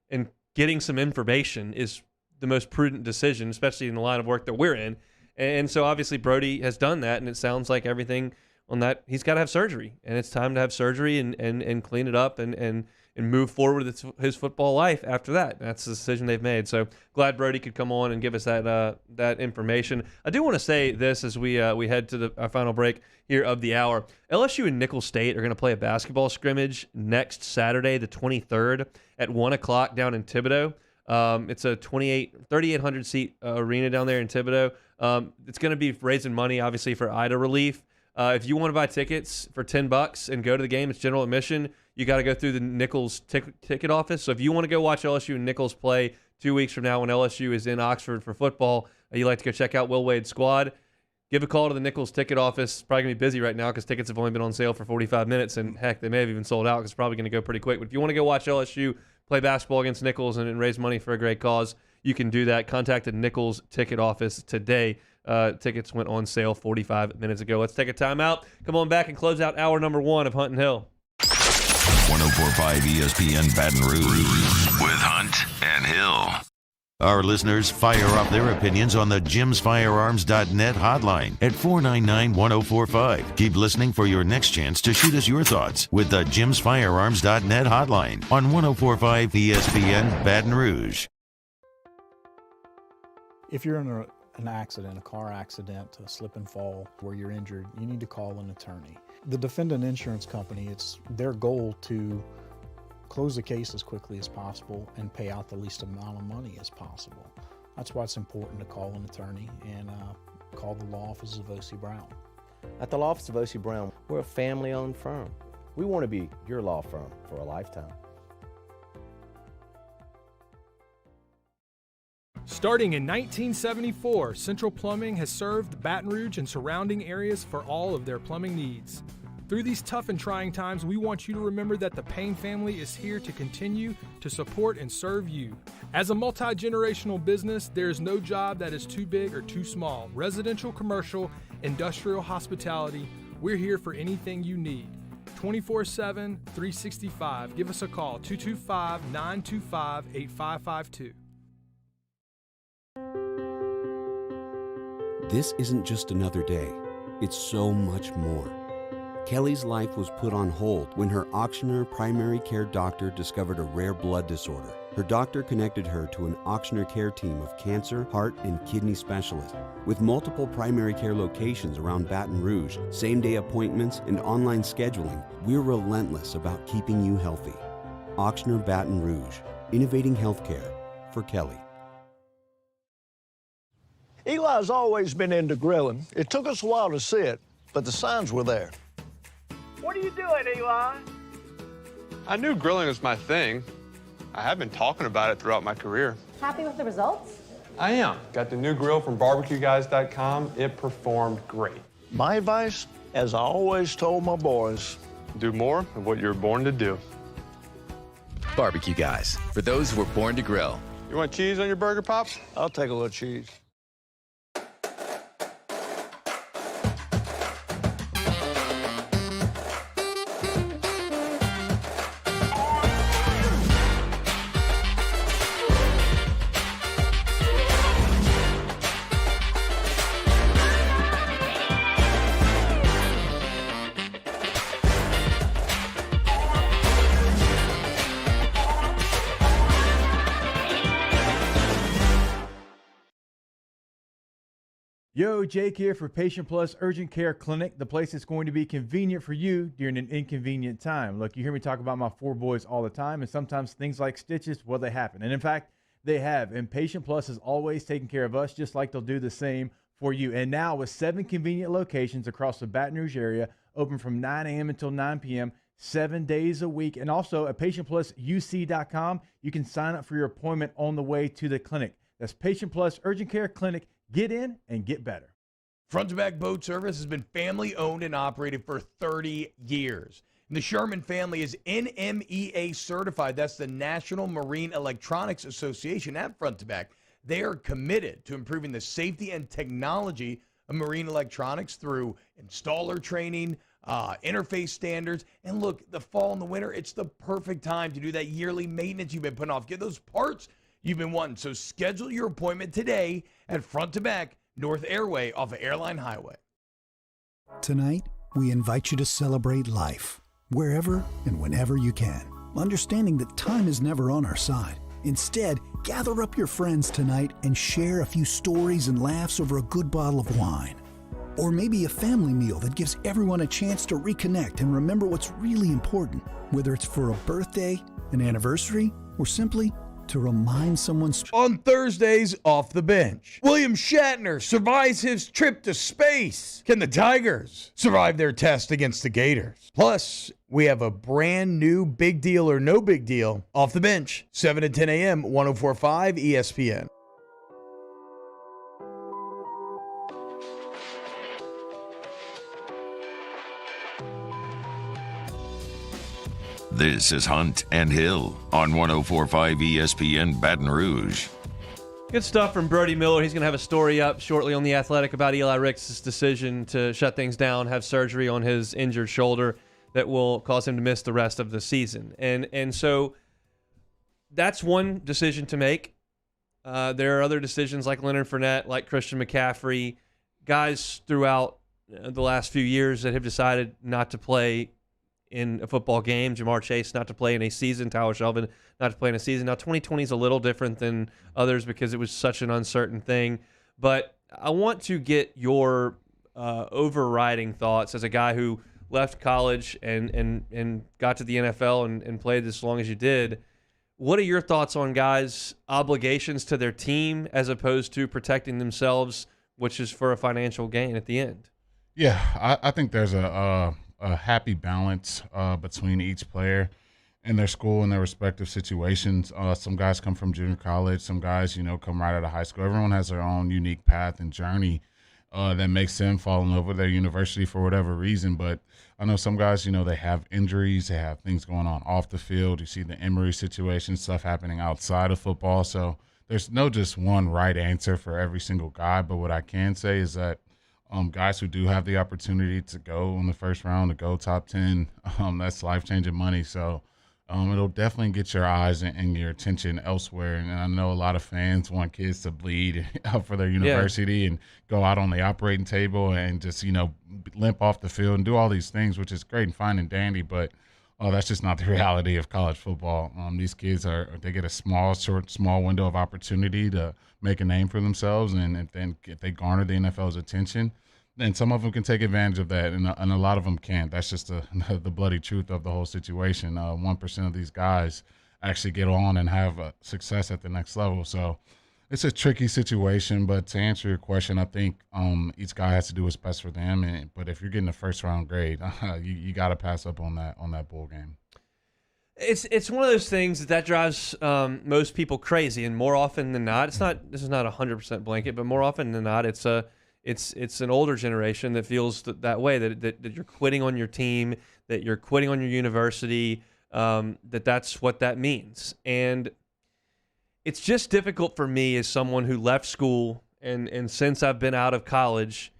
and getting some information is the most prudent decision, especially in the line of work that we're in. And so obviously Brody has done that, and it sounds like everything on that, he's got to have surgery. And it's time to have surgery and clean it up and move forward with his football life after that. That's the decision they've made. So glad Brody could come on and give us that information. I do want to say this as we head to our final break here of the hour. LSU and Nicholls State are going to play a basketball scrimmage next Saturday, the 23rd, at 1 o'clock down in Thibodaux. It's a 3,800 seat arena down there in Thibodaux. It's going to be raising money, obviously, for Ida relief. If you want to buy tickets for $10 and go to the game, it's general admission. You got to go through the Nicholls ticket office. So if you want to go watch LSU and Nicholls play 2 weeks from now when LSU is in Oxford for football, you like to go check out Will Wade's squad, give a call to the Nicholls ticket office. It's probably going to be busy right now because tickets have only been on sale for 45 minutes. And, heck, they may have even sold out because it's probably going to go pretty quick. But if you want to go watch LSU play basketball against Nicholls and raise money for a great cause, you can do that. Contact the Nicholls ticket office today Tickets went on sale 45 minutes ago. Let's take a timeout. Come on back and close out hour number 1 of Hunt and Hill. 104.5 ESPN Baton Rouge with Hunt and Hill. Our listeners fire off their opinions on the jimsfirearms.net hotline at 499-1045. Keep listening for your next chance to shoot us your thoughts with the jimsfirearms.net hotline on 104.5 ESPN Baton Rouge. If you're in an accident, a car accident, a slip and fall where you're injured, you need to call an attorney. The defendant insurance company, it's their goal to close the case as quickly as possible and pay out the least amount of money as possible. That's why it's important to call an attorney and call the law offices of O.C. Brown. At the law office of O.C. Brown, we're a family-owned firm. We want to be your law firm for a lifetime. Starting in 1974, Central Plumbing has served Baton Rouge and surrounding areas for all of their plumbing needs. Through these tough and trying times, we want you to remember that the Payne family is here to continue to support and serve you. As a multi-generational business, there is no job that is too big or too small. Residential, commercial, industrial, hospitality, we're here for anything you need. 24/7, 365. Give us a call, 225-925-8552. This isn't just another day. It's so much more. Kelly's life was put on hold when her auctioneer primary care doctor discovered a rare blood disorder. Her doctor connected her to an auctioneer care team of cancer, heart, and kidney specialists. With multiple primary care locations around Baton Rouge, same-day appointments, and online scheduling, we're relentless about keeping you healthy. Auctioneer Baton Rouge, innovating healthcare for Kelly. Eli's always been into grilling. It took us a while to see it, but the signs were there. What are you doing, Eli? I knew grilling was my thing. I have been talking about it throughout my career. Happy with the results? I am. Got the new grill from barbecueguys.com. It performed great. My advice, as I always told my boys, do more of what you're born to do. Barbecue Guys, for those who were born to grill. You want cheese on your burger, Pops? I'll take a little cheese. Yo, Jake here for Patient Plus Urgent Care Clinic, the place that's going to be convenient for you during an inconvenient time. Look, you hear me talk about my 4 boys all the time, and sometimes things like stitches, well, they happen. And in fact, they have. And Patient Plus is always taking care of us, just like they'll do the same for you. And now with 7 convenient locations across the Baton Rouge area, open from 9 a.m. until 9 p.m., 7 days a week. And also at patientplusuc.com, you can sign up for your appointment on the way to the clinic. That's Patient Plus Urgent Care Clinic. Get in and get better. Front to Back Boat Service has been family owned and operated for 30 years. And the Sherman family is NMEA certified. That's the National Marine Electronics Association at Front to Back. They are committed to improving the safety and technology of marine electronics through installer training, interface standards. And look, the fall and the winter, it's the perfect time to do that yearly maintenance you've been putting off. Get those parts you've been wanting. So schedule your appointment today at Front to Back, North Airway off of Airline Highway. Tonight, we invite you to celebrate life, wherever and whenever you can, understanding that time is never on our side. Instead, gather up your friends tonight and share a few stories and laughs over a good bottle of wine. Or maybe a family meal that gives everyone a chance to reconnect and remember what's really important, whether it's for a birthday, an anniversary, or simply to remind someone. On Thursdays, Off the Bench, William Shatner survives his trip to space. Can the Tigers survive their test against the Gators? Plus, we have a brand new Big Deal or No Big Deal, Off the Bench, 7 to 10 a.m., 104.5 ESPN. This is Hunt and Hill on 104.5 ESPN Baton Rouge. Good stuff from Brody Miller. He's going to have a story up shortly on The Athletic about Eli Ricks' decision to shut things down, have surgery on his injured shoulder that will cause him to miss the rest of the season. And so that's one decision to make. There are other decisions like Leonard Fournette, like Christian McCaffrey, guys throughout the last few years that have decided not to play in a football game. Jamar Chase not to play in a season. Tyler Shelvin not to play in a season. Now, 2020 is a little different than others because it was such an uncertain thing. But I want to get your overriding thoughts as a guy who left college and got to the NFL and played as long as you did. What are your thoughts on guys' obligations to their team as opposed to protecting themselves, which is for a financial gain at the end? Yeah, I think there's a happy balance between each player and their school and their respective situations. Some guys come from junior college. Some guys, come right out of high school. Everyone has their own unique path and journey that makes them fall in love with their university for whatever reason. But I know some guys, they have injuries. They have things going on off the field. You see the Emory situation, stuff happening outside of football. So there's no just one right answer for every single guy. But what I can say is that guys who do have the opportunity to go in the first round, to go top 10, that's life-changing money. So it'll definitely get your eyes and your attention elsewhere. And I know a lot of fans want kids to bleed for their university and go out on the operating table and just, limp off the field and do all these things, which is great and fine and dandy. But that's just not the reality of college football. These kids they get a small window of opportunity to make a name for themselves. And if they garner the NFL's attention, then some of them can take advantage of that, and a lot of them can't. That's just the bloody truth of the whole situation. 1% of these guys actually get on and have success at the next level. So it's a tricky situation, but to answer your question, I think each guy has to do what's best for them. But if you're getting a first-round grade, you got to pass up on that bowl game. It's one of those things that drives most people crazy, and more often than not, this is not 100% blanket, but more often than not, it's an older generation that feels that way, that you're quitting on your team, that you're quitting on your university, that's what that means. And it's just difficult for me as someone who left school and since I've been out of college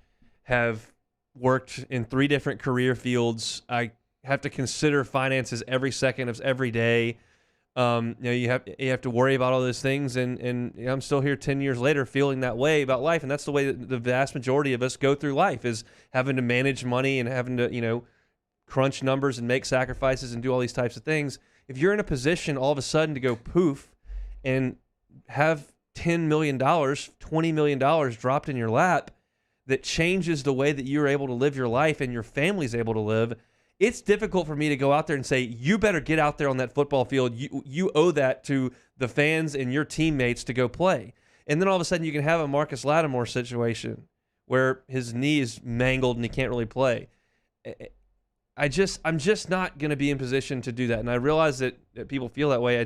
have worked in 3 different career fields. I have to consider finances every second of every day. You have to worry about all those things, and I'm still here 10 years later feeling that way about life, and that's the way that the vast majority of us go through life, is having to manage money and having to crunch numbers and make sacrifices and do all these types of things. If you're in a position all of a sudden to go poof and have $10 million, $20 million dropped in your lap that changes the way that you're able to live your life and your family's able to live, it's difficult for me to go out there and say, you better get out there on that football field. You owe that to the fans and your teammates to go play. And then all of a sudden you can have a Marcus Lattimore situation where his knee is mangled and he can't really play. I'm just not going to be in position to do that. And I realize that people feel that way.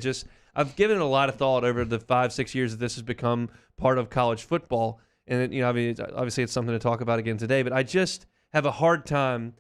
I've given it a lot of thought over the 5-6 years that this has become part of college football. And obviously it's something to talk about again today, but I just have a hard time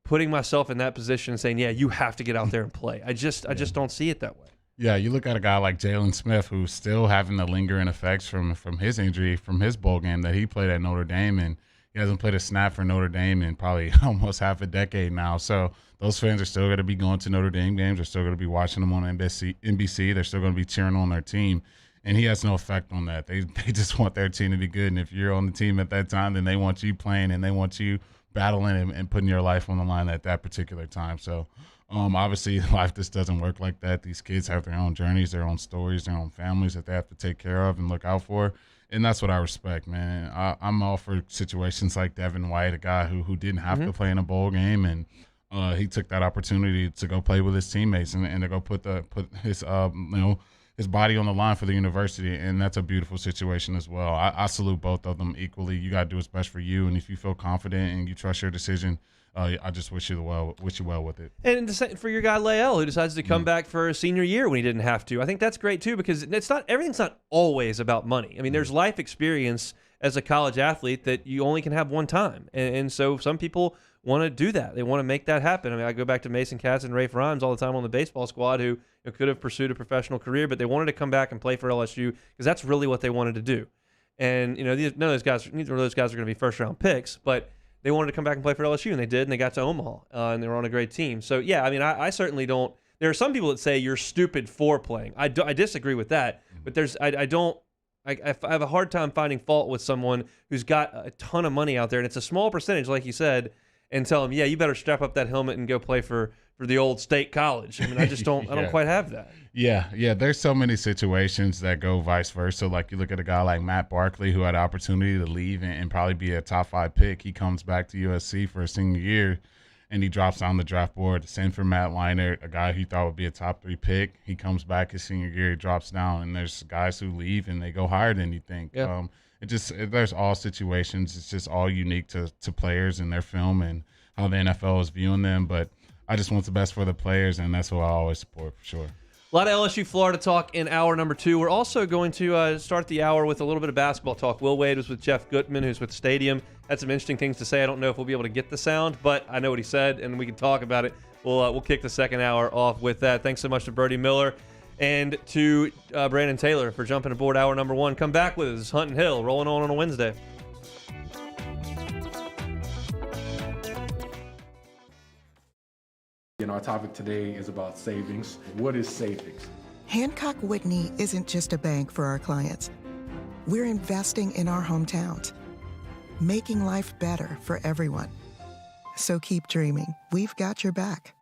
putting myself in that position and saying, yeah, you have to get out there and play. I just don't see it that way. Yeah, you look at a guy like Jalen Smith, who's still having the lingering effects from his injury, from his bowl game that he played at Notre Dame, and he hasn't played a snap for Notre Dame in probably almost half a decade now. So those fans are still going to be going to Notre Dame games. They're still going to be watching them on NBC. They're still going to be cheering on their team, and he has no effect on that. They just want their team to be good, and if you're on the team at that time, then they want you playing and they want you battling and putting your life on the line at that particular time. So obviously life just doesn't work like that. These kids have their own journeys, their own stories, their own families that they have to take care of and look out for. And that's what I respect, man. I'm all for situations like Devin White, a guy who didn't have to play in a bowl game, and he took that opportunity to go play with his teammates and to go put his body on the line for the university, and that's a beautiful situation as well. I salute both of them equally. You got to do what's best for you, and if you feel confident and you trust your decision, I just wish you well with it. And the same for your guy Lael, who decides to come back for a senior year when he didn't have to. I think that's great too, because everything's not always about money. I mean, there's life experience as a college athlete that you only can have one time, and so some people want to do that. They want to make that happen. I mean, I go back to Mason Katz and Rafe Rhymes all the time on the baseball squad who could have pursued a professional career, but they wanted to come back and play for LSU because that's really what they wanted to do. And, you know, neither of those guys are going to be first-round picks, but they wanted to come back and play for LSU, and they did, and they got to Omaha, and they were on a great team. So, yeah, I mean, I certainly don't – there are some people that say you're stupid for playing. I disagree with that, but I have a hard time finding fault with someone who's got a ton of money out there, and it's a small percentage, like you said, and tell them, yeah, you better strap up that helmet and go play for the old state college. I mean, I just don't. I don't quite have that. Yeah. There's so many situations that go vice versa. Like you look at a guy like Matt Barkley, who had an opportunity to leave and probably be a top 5 pick. He comes back to USC for a senior year, and he drops on the draft board. Same for Matt Leinart, a guy he thought would be a top 3 pick. He comes back his senior year, he drops down, and there's guys who leave and they go higher than you think. Yeah. There's all situations. It's just all unique to players and their film and how the NFL is viewing them. But I just want the best for the players, and that's what I always support for sure. A lot of LSU Florida talk in hour number 2. We're also going to start the hour with a little bit of basketball talk. Will Wade was with Jeff Gutman, who's with Stadium. Had some interesting things to say. I don't know if we'll be able to get the sound, but I know what he said, and we can talk about it. We'll kick the second hour off with that. Thanks so much to Brody Miller and to Brandon Taylor for jumping aboard hour number 1. Come back with us, Hunt and Hill, rolling on a Wednesday. And our topic today is about savings. What is savings? Hancock Whitney isn't just a bank for our clients. We're investing in our hometowns, making life better for everyone. So keep dreaming. We've got your back.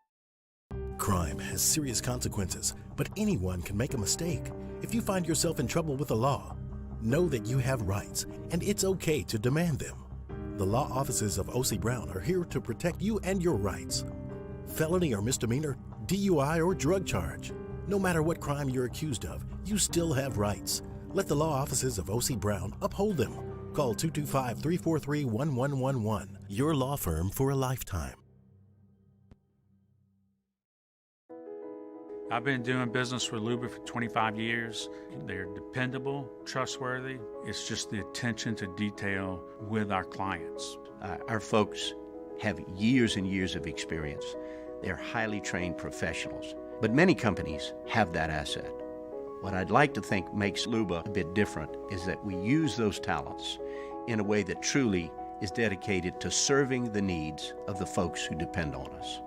Crime has serious consequences, but anyone can make a mistake. If you find yourself in trouble with the law, know that you have rights, and it's okay to demand them. The law offices of O.C. Brown are here to protect you and your rights. Felony or misdemeanor, DUI or drug charge. No matter what crime you're accused of, you still have rights. Let the law offices of O.C. Brown uphold them. Call 225-343-1111. Your law firm for a lifetime. I've been doing business with Luba for 25 years. They're dependable, trustworthy. It's just the attention to detail with our clients. Our folks have years and years of experience. They're highly trained professionals, but many companies have that asset. What I'd like to think makes Luba a bit different is that we use those talents in a way that truly is dedicated to serving the needs of the folks who depend on us.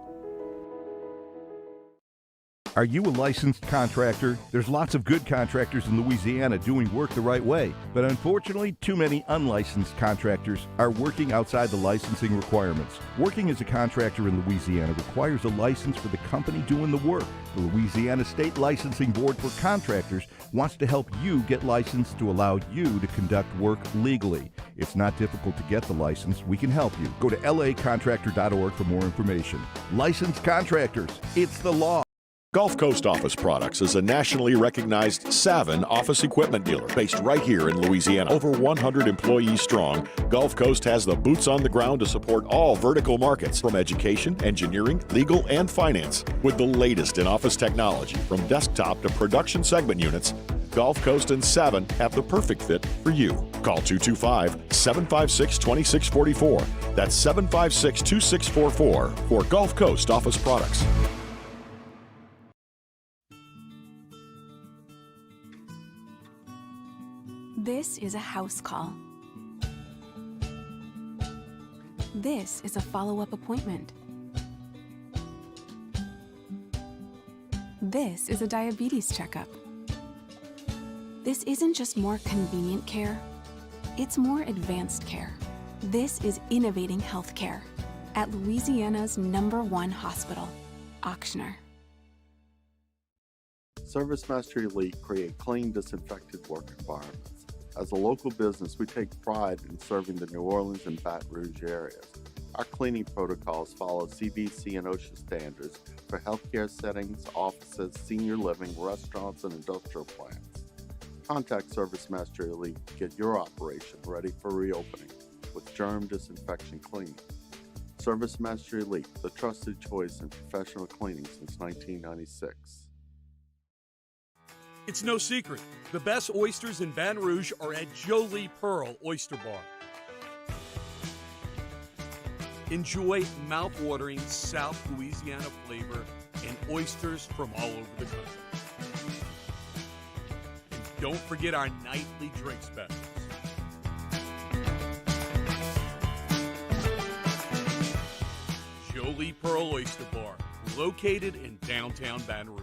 Are you a licensed contractor? There's lots of good contractors in Louisiana doing work the right way, but unfortunately, too many unlicensed contractors are working outside the licensing requirements. Working as a contractor in Louisiana requires a license for the company doing the work. The Louisiana State Licensing Board for Contractors wants to help you get licensed to allow you to conduct work legally. It's not difficult to get the license. We can help you. Go to lacontractor.org for more information. Licensed contractors, it's the law. Gulf Coast Office Products is a nationally recognized Savin office equipment dealer based right here in Louisiana. Over 100 employees strong, Gulf Coast has the boots on the ground to support all vertical markets, from education, engineering, legal, and finance. With the latest in office technology, from desktop to production segment units, Gulf Coast and Savin have the perfect fit for you. Call 225-756-2644. That's 756-2644 for Gulf Coast Office Products. This is a house call. This is a follow-up appointment. This is a diabetes checkup. This isn't just more convenient care, it's more advanced care. This is innovating healthcare at Louisiana's #1 hospital, Auctioner. ServiceMaster Elite create clean, disinfected work environments. As a local business, we take pride in serving the New Orleans and Baton Rouge areas. Our cleaning protocols follow CDC and OSHA standards for healthcare settings, offices, senior living, restaurants, and industrial plants. Contact ServiceMaster Elite to get your operation ready for reopening with germ disinfection cleaning. ServiceMaster Elite, the trusted choice in professional cleaning since 1996. It's no secret, the best oysters in Baton Rouge are at Jolie Pearl Oyster Bar. Enjoy mouth-watering South Louisiana flavor and oysters from all over the country. And don't forget our nightly drink specials. Jolie Pearl Oyster Bar, located in downtown Baton Rouge.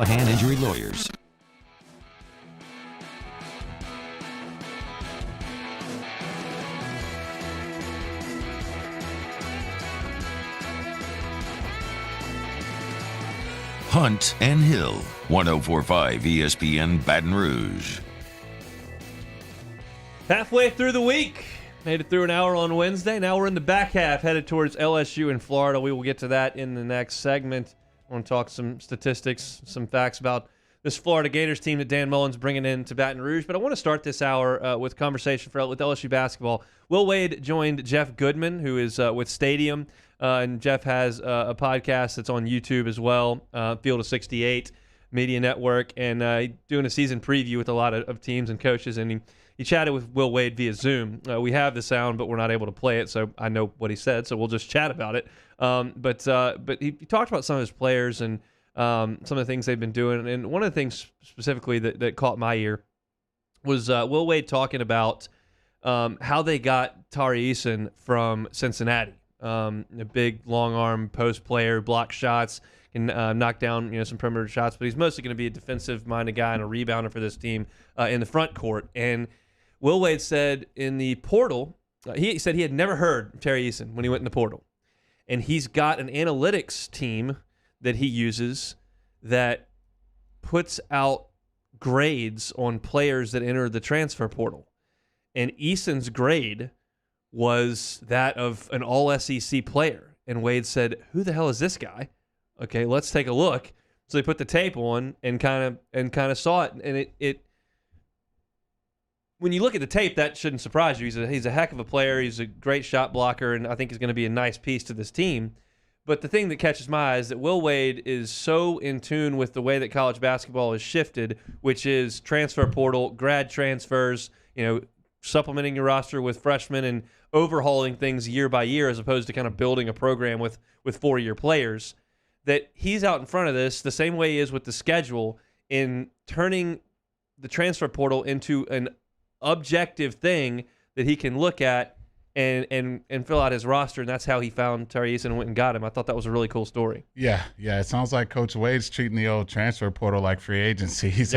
Hand Injury Lawyers. Hunt and Hill, 104.5 ESPN Baton Rouge. Halfway through the week. Made it through an hour on Wednesday. Now we're in the back half, headed towards LSU in Florida. We will get to that in the next segment. I want to talk some statistics, some facts about this Florida Gators team that Dan Mullen's bringing in to Baton Rouge. But I want to start this hour with conversation with LSU basketball. Will Wade joined Jeff Goodman, who is with Stadium. And Jeff has a podcast that's on YouTube as well, Field of 68 Media Network, and doing a season preview with a lot of teams and coaches. And he chatted with Will Wade via Zoom. We have the sound, but we're not able to play it, so I know what he said, so we'll just chat about it. But he talked about some of his players and some of the things they've been doing. And one of the things specifically that caught my ear was Will Wade talking about how they got Tari Eason from Cincinnati. A big long arm post player, block shots, can knock down some perimeter shots, but he's mostly going to be a defensive minded guy and a rebounder for this team in the front court. And Will Wade said in the portal, he said he had never heard of Tari Eason when he went in the portal, and he's got an analytics team that he uses that puts out grades on players that enter the transfer portal, and Eason's grade was that of an all-SEC player. And Wade said, who the hell is this guy? Okay, let's take a look. So they put the tape on and kind of saw it. And it when you look at the tape, that shouldn't surprise you. He's a heck of a player. He's a great shot blocker, and I think he's going to be a nice piece to this team. But the thing that catches my eye is that Will Wade is so in tune with the way that college basketball has shifted, which is transfer portal, grad transfers, supplementing your roster with freshmen and overhauling things year by year as opposed to kind of building a program with 4-year players, that he's out in front of this the same way he is with the schedule in turning the transfer portal into an objective thing that he can look at and fill out his roster, and that's how he found Tari Eason and went and got him. I thought that was a really cool story. Yeah. It sounds like Coach Wade's treating the old transfer portal like free agency. Has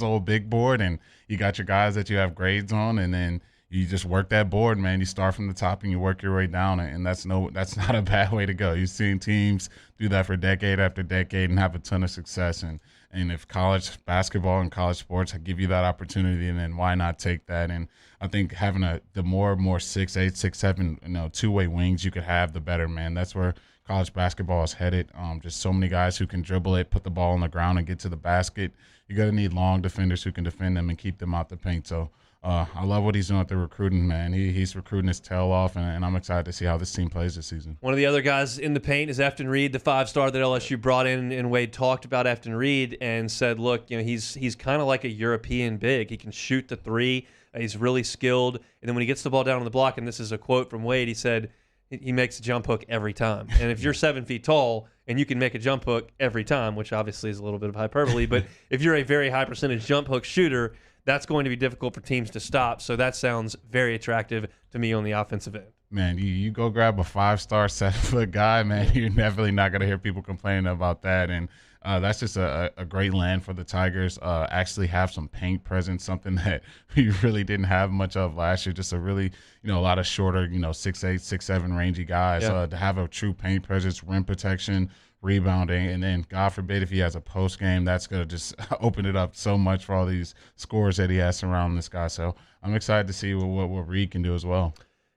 a whole big board, and you got your guys that you have grades on, and then you just work that board, man. You start from the top and you work your way down, and that's not a bad way to go. You've seen teams do that for decade after decade and have a ton of success. And if college basketball and college sports give you that opportunity, then why not take that? And I think having the more 6'8", 6'7", two-way wings you could have, the better, man. That's where college basketball is headed. Just so many guys who can dribble it, put the ball on the ground, and get to the basket. You're going to need long defenders who can defend them and keep them out the paint. So I love what he's doing with the recruiting, man. He's recruiting his tail off, and I'm excited to see how this team plays this season. One of the other guys in the paint is Efton Reed, the 5-star that LSU brought in, and Wade talked about Efton Reed and said, look, he's kind of like a European big. He can shoot the three. He's really skilled. And then when he gets the ball down on the block, and this is a quote from Wade, he said he makes a jump hook every time. And if you're 7 feet tall and you can make a jump hook every time, which obviously is a little bit of hyperbole, but if you're a very high percentage jump hook shooter, that's going to be difficult for teams to stop. So that sounds very attractive to me on the offensive end. Man, you go grab a 5-star 7-foot guy, man, you're definitely not going to hear people complaining about that. And that's just a great land for the Tigers. Actually have some paint presence, something that we really didn't have much of last year. Just a really, a lot of shorter, 6'8", 6'7", rangy guys. Yeah. To have a true paint presence, rim protection, rebounding, and then God forbid if he has a post game, that's going to just open it up so much for all these scores that he has surrounding this guy. So I'm excited to see what Reed can do as well.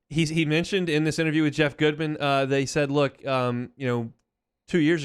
He mentioned in this interview with Jeff Goodman, they said, look, 3 years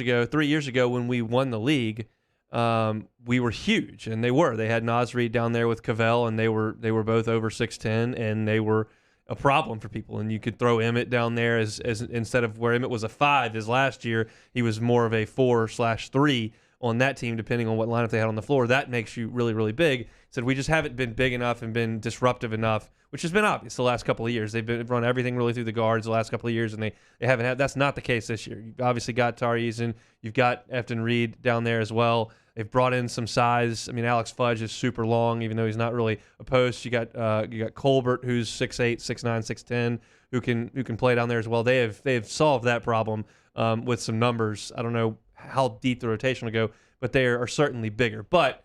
ago when we won the league, we were huge, and they were. They had Naz Reid down there with Cavell, and they were both over 6'10", and they were a problem for people. And you could throw Emmett down there as instead of where Emmett was a 5 as last year, he was more of a 4/3 on that team, depending on what lineup they had on the floor. That makes you really, really big. Said we just haven't been big enough and been disruptive enough, which has been obvious the last couple of years. They've run everything really through the guards the last couple of years, and they haven't had. That's not the case this year. You've obviously got Tari Eason, you've got Efton Reed down there as well. They've brought in some size. I mean, Alex Fudge is super long, even though he's not really a post. You got Colbert, who's 6'8", 6'9", 6'10", who can play down there as well. They have solved that problem with some numbers. I don't know how deep the rotation will go, but they are certainly bigger. But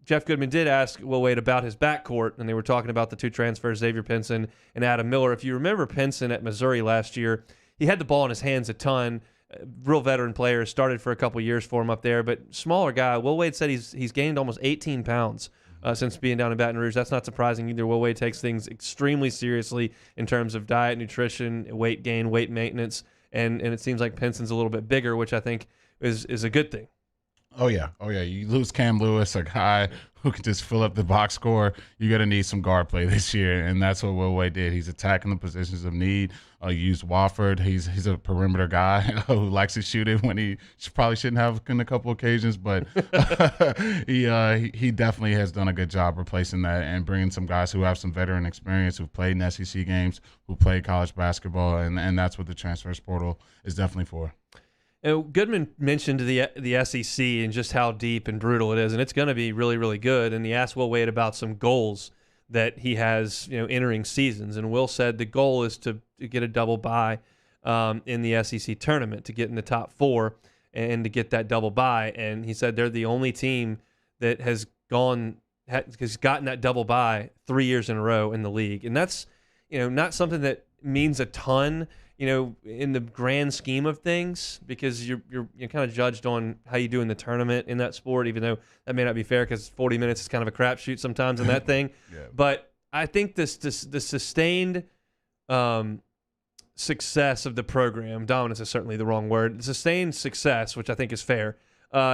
Jeff Goodman did ask Will Wade about his backcourt, and they were talking about the 2 transfers, Xavier Pinson and Adam Miller. If you remember Pinson at Missouri last year, he had the ball in his hands a ton. Real veteran player, started for a couple years for him up there, but smaller guy. Will Wade said he's gained almost 18 pounds since being down in Baton Rouge. That's not surprising either. Will Wade takes things extremely seriously in terms of diet, nutrition, weight gain, weight maintenance, and it seems like Pinson's a little bit bigger, which I think is a good thing. Oh yeah. You lose Cam Lewis, a guy who can just fill up the box score. You're going to need some guard play this year, and that's what Will Wade did. He's attacking the positions of need. Used Wofford. He's a perimeter guy who likes to shoot it when he probably shouldn't have in a couple occasions, but he definitely has done a good job replacing that and bringing some guys who have some veteran experience, who've played in SEC games, who played college basketball, and that's what the transfer portal is definitely for. Goodman mentioned the SEC and just how deep and brutal it is, and it's going to be really, really good. And he asked Will Wade about some goals that he has, entering seasons. And Will said the goal is to get a double bye in the SEC tournament, to get in the top 4 and to get that double bye. And he said they're the only team that has gotten that double bye 3 years in a row in the league, and that's not something that means a ton, in the grand scheme of things, because you're kind of judged on how you do in the tournament in that sport, even though that may not be fair because 40 minutes is kind of a crapshoot sometimes in that thing. Yeah. But I think the sustained success of the program, dominance is certainly the wrong word, the sustained success, which I think is fair,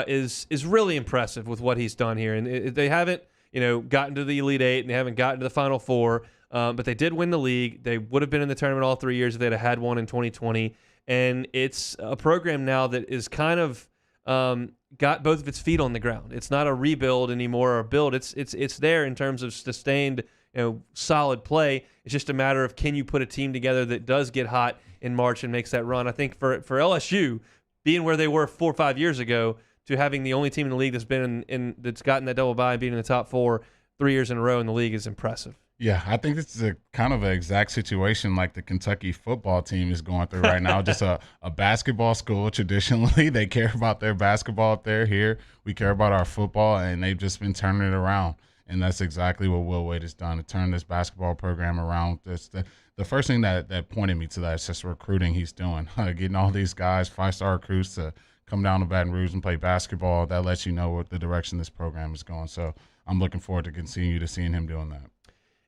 is really impressive with what he's done here. And they haven't gotten to the Elite Eight, and they haven't gotten to the Final Four. But they did win the league. They would have been in the tournament all 3 years if they'd have had one in 2020. And it's a program now that is kind of got both of its feet on the ground. It's not a rebuild anymore or a build. It's there in terms of sustained, solid play. It's just a matter of, can you put a team together that does get hot in March and makes that run. I think for LSU, being where they were 4 or 5 years ago, to having the only team in the league that's been that's gotten that double bye and being in the top 4 3 years in a row in the league is impressive. Yeah, I think this is a kind of an exact situation like the Kentucky football team is going through right now. Just a basketball school. Traditionally, they care about their basketball up there. Here, we care about our football, and they've just been turning it around. And that's exactly what Will Wade has done, to turn this basketball program around. The first thing that pointed me to that is just recruiting he's doing. Getting all these guys, 5-star recruits, to come down to Baton Rouge and play basketball. That lets you know what the direction this program is going. So I'm looking forward to continue to seeing him doing that.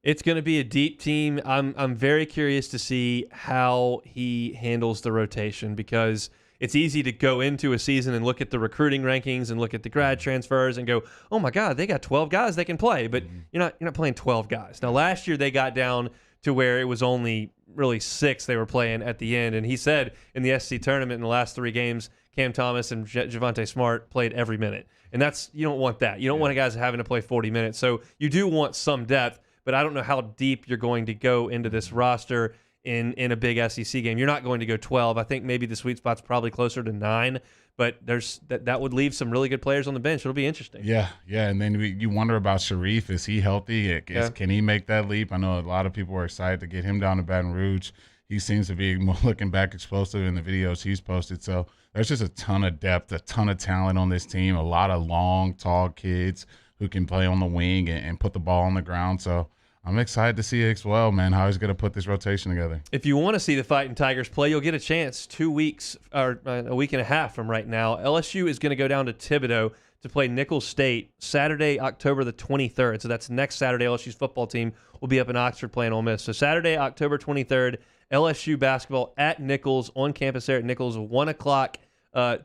It's going to be a deep team. I'm very curious to see how he handles the rotation, because it's easy to go into a season and look at the recruiting rankings and look at the grad transfers and go, oh my God, they got 12 guys they can play, but you're not playing 12 guys. Now last year they got down to where it was only really 6 they were playing at the end, and he said in the SEC tournament in the last 3 games, Cam Thomas and Javonte Smart played every minute, and you don't want that. You don't want guys having to play 40 minutes, so you do want some depth. But I don't know how deep you're going to go into this roster in a big SEC game. You're not going to go 12. I think maybe the sweet spot's probably closer to 9, but that would leave some really good players on the bench. It'll be interesting. Yeah, and then you wonder about Sharif. Is he healthy? Can he make that leap? I know a lot of people were excited to get him down to Baton Rouge. He seems to be, looking back, explosive in the videos he's posted. So there's just a ton of depth, a ton of talent on this team, a lot of long, tall kids who can play on the wing and put the ball on the ground. So I'm excited to see as well, man, how he's going to put this rotation together. If you want to see the Fighting Tigers play, you'll get a chance 2 weeks or a week and a half from right now. LSU is going to go down to Thibodaux to play Nicholls State Saturday, October the 23rd. So that's next Saturday. LSU's football team will be up in Oxford playing Ole Miss. So Saturday, October 23rd, LSU basketball at Nicholls, on campus there at Nicholls, 1 o'clock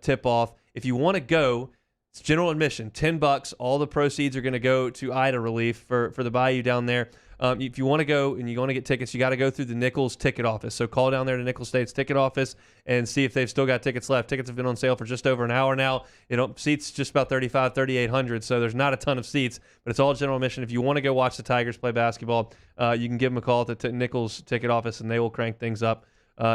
tip-off. If you want to go, It's general admission, $10. All the proceeds are going to go to Ida relief for the Bayou down there. If you want to go and you want to get tickets, you got to go through the Nichols ticket office. So call down there to Nichols State's ticket office and see if they've still got tickets left. Tickets have been on sale for just over an hour now. Seats just about 3,800, so there's not a ton of seats, but it's all general admission. If you want to go watch the Tigers play basketball, you can give them a call at the Nichols ticket office, and they will crank things up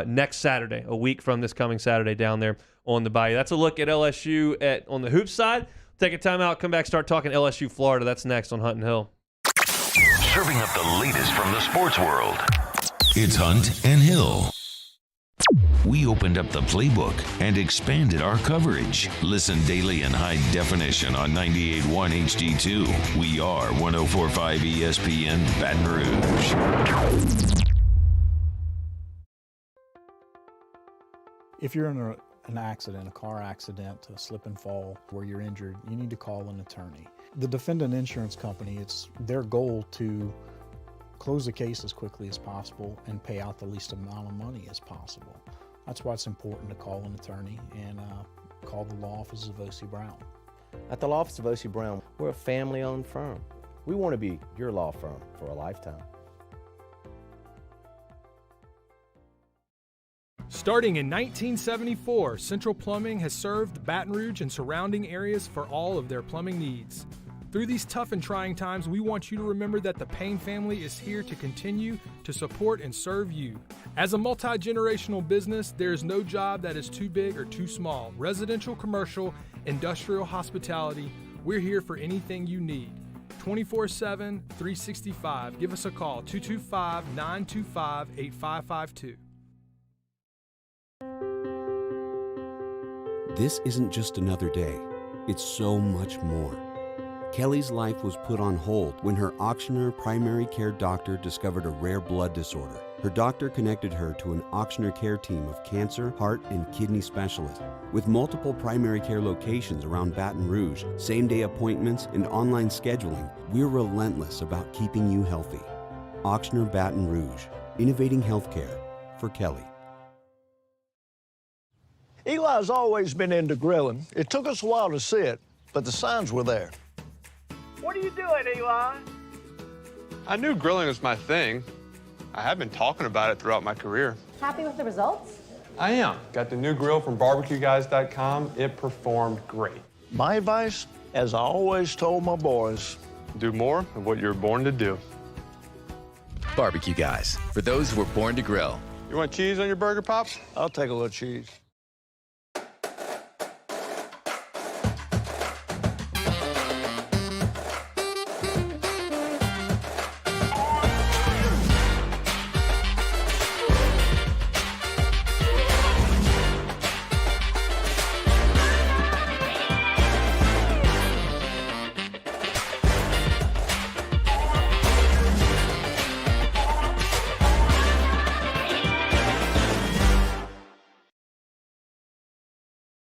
next Saturday, a week from this coming Saturday down there on the Bayou. That's a look at LSU on the hoops side. Take a timeout, come back, start talking LSU Florida. That's next on Hunt and Hill. Serving up the latest from the sports world. It's Hunt and Hill. We opened up the playbook and expanded our coverage. Listen daily in high definition on 98.1 HD2. We are 104.5 ESPN Baton Rouge. If you're in an accident, a car accident, a slip and fall where you're injured, you need to call an attorney. The defendant insurance company, it's their goal to close the case as quickly as possible and pay out the least amount of money as possible. That's why it's important to call an attorney and call the law office of O.C. Brown. At the law office of O.C. Brown, we're a family-owned firm. We want to be your law firm for a lifetime. Starting in 1974, Central Plumbing has served Baton Rouge and surrounding areas for all of their plumbing needs. Through these tough and trying times, we want you to remember that the Payne family is here to continue to support and serve you. As a multi-generational business, there is no job that is too big or too small. Residential, commercial, industrial, hospitality, we're here for anything you need. 24/7, 365. Give us a call, 225-925-8552. This isn't just another day. It's so much more. Kelly's life was put on hold when her auctioneer primary care doctor discovered a rare blood disorder. Her doctor connected her to an auctioneer care team of cancer, heart, and kidney specialists. With multiple primary care locations around Baton Rouge, same-day appointments, and online scheduling, we're relentless about keeping you healthy. Auctioneer Baton Rouge, innovating healthcare for Kelly. Eli's always been into grilling. It took us a while to see it, but the signs were there. What are you doing, Eli? I knew grilling was my thing. I have been talking about it throughout my career. Happy with the results? I am. Got the new grill from barbecueguys.com. It performed great. My advice, as I always told my boys, do more of what you're born to do. Barbecue Guys, for those who were born to grill. You want cheese on your burger, Pops? I'll take a little cheese.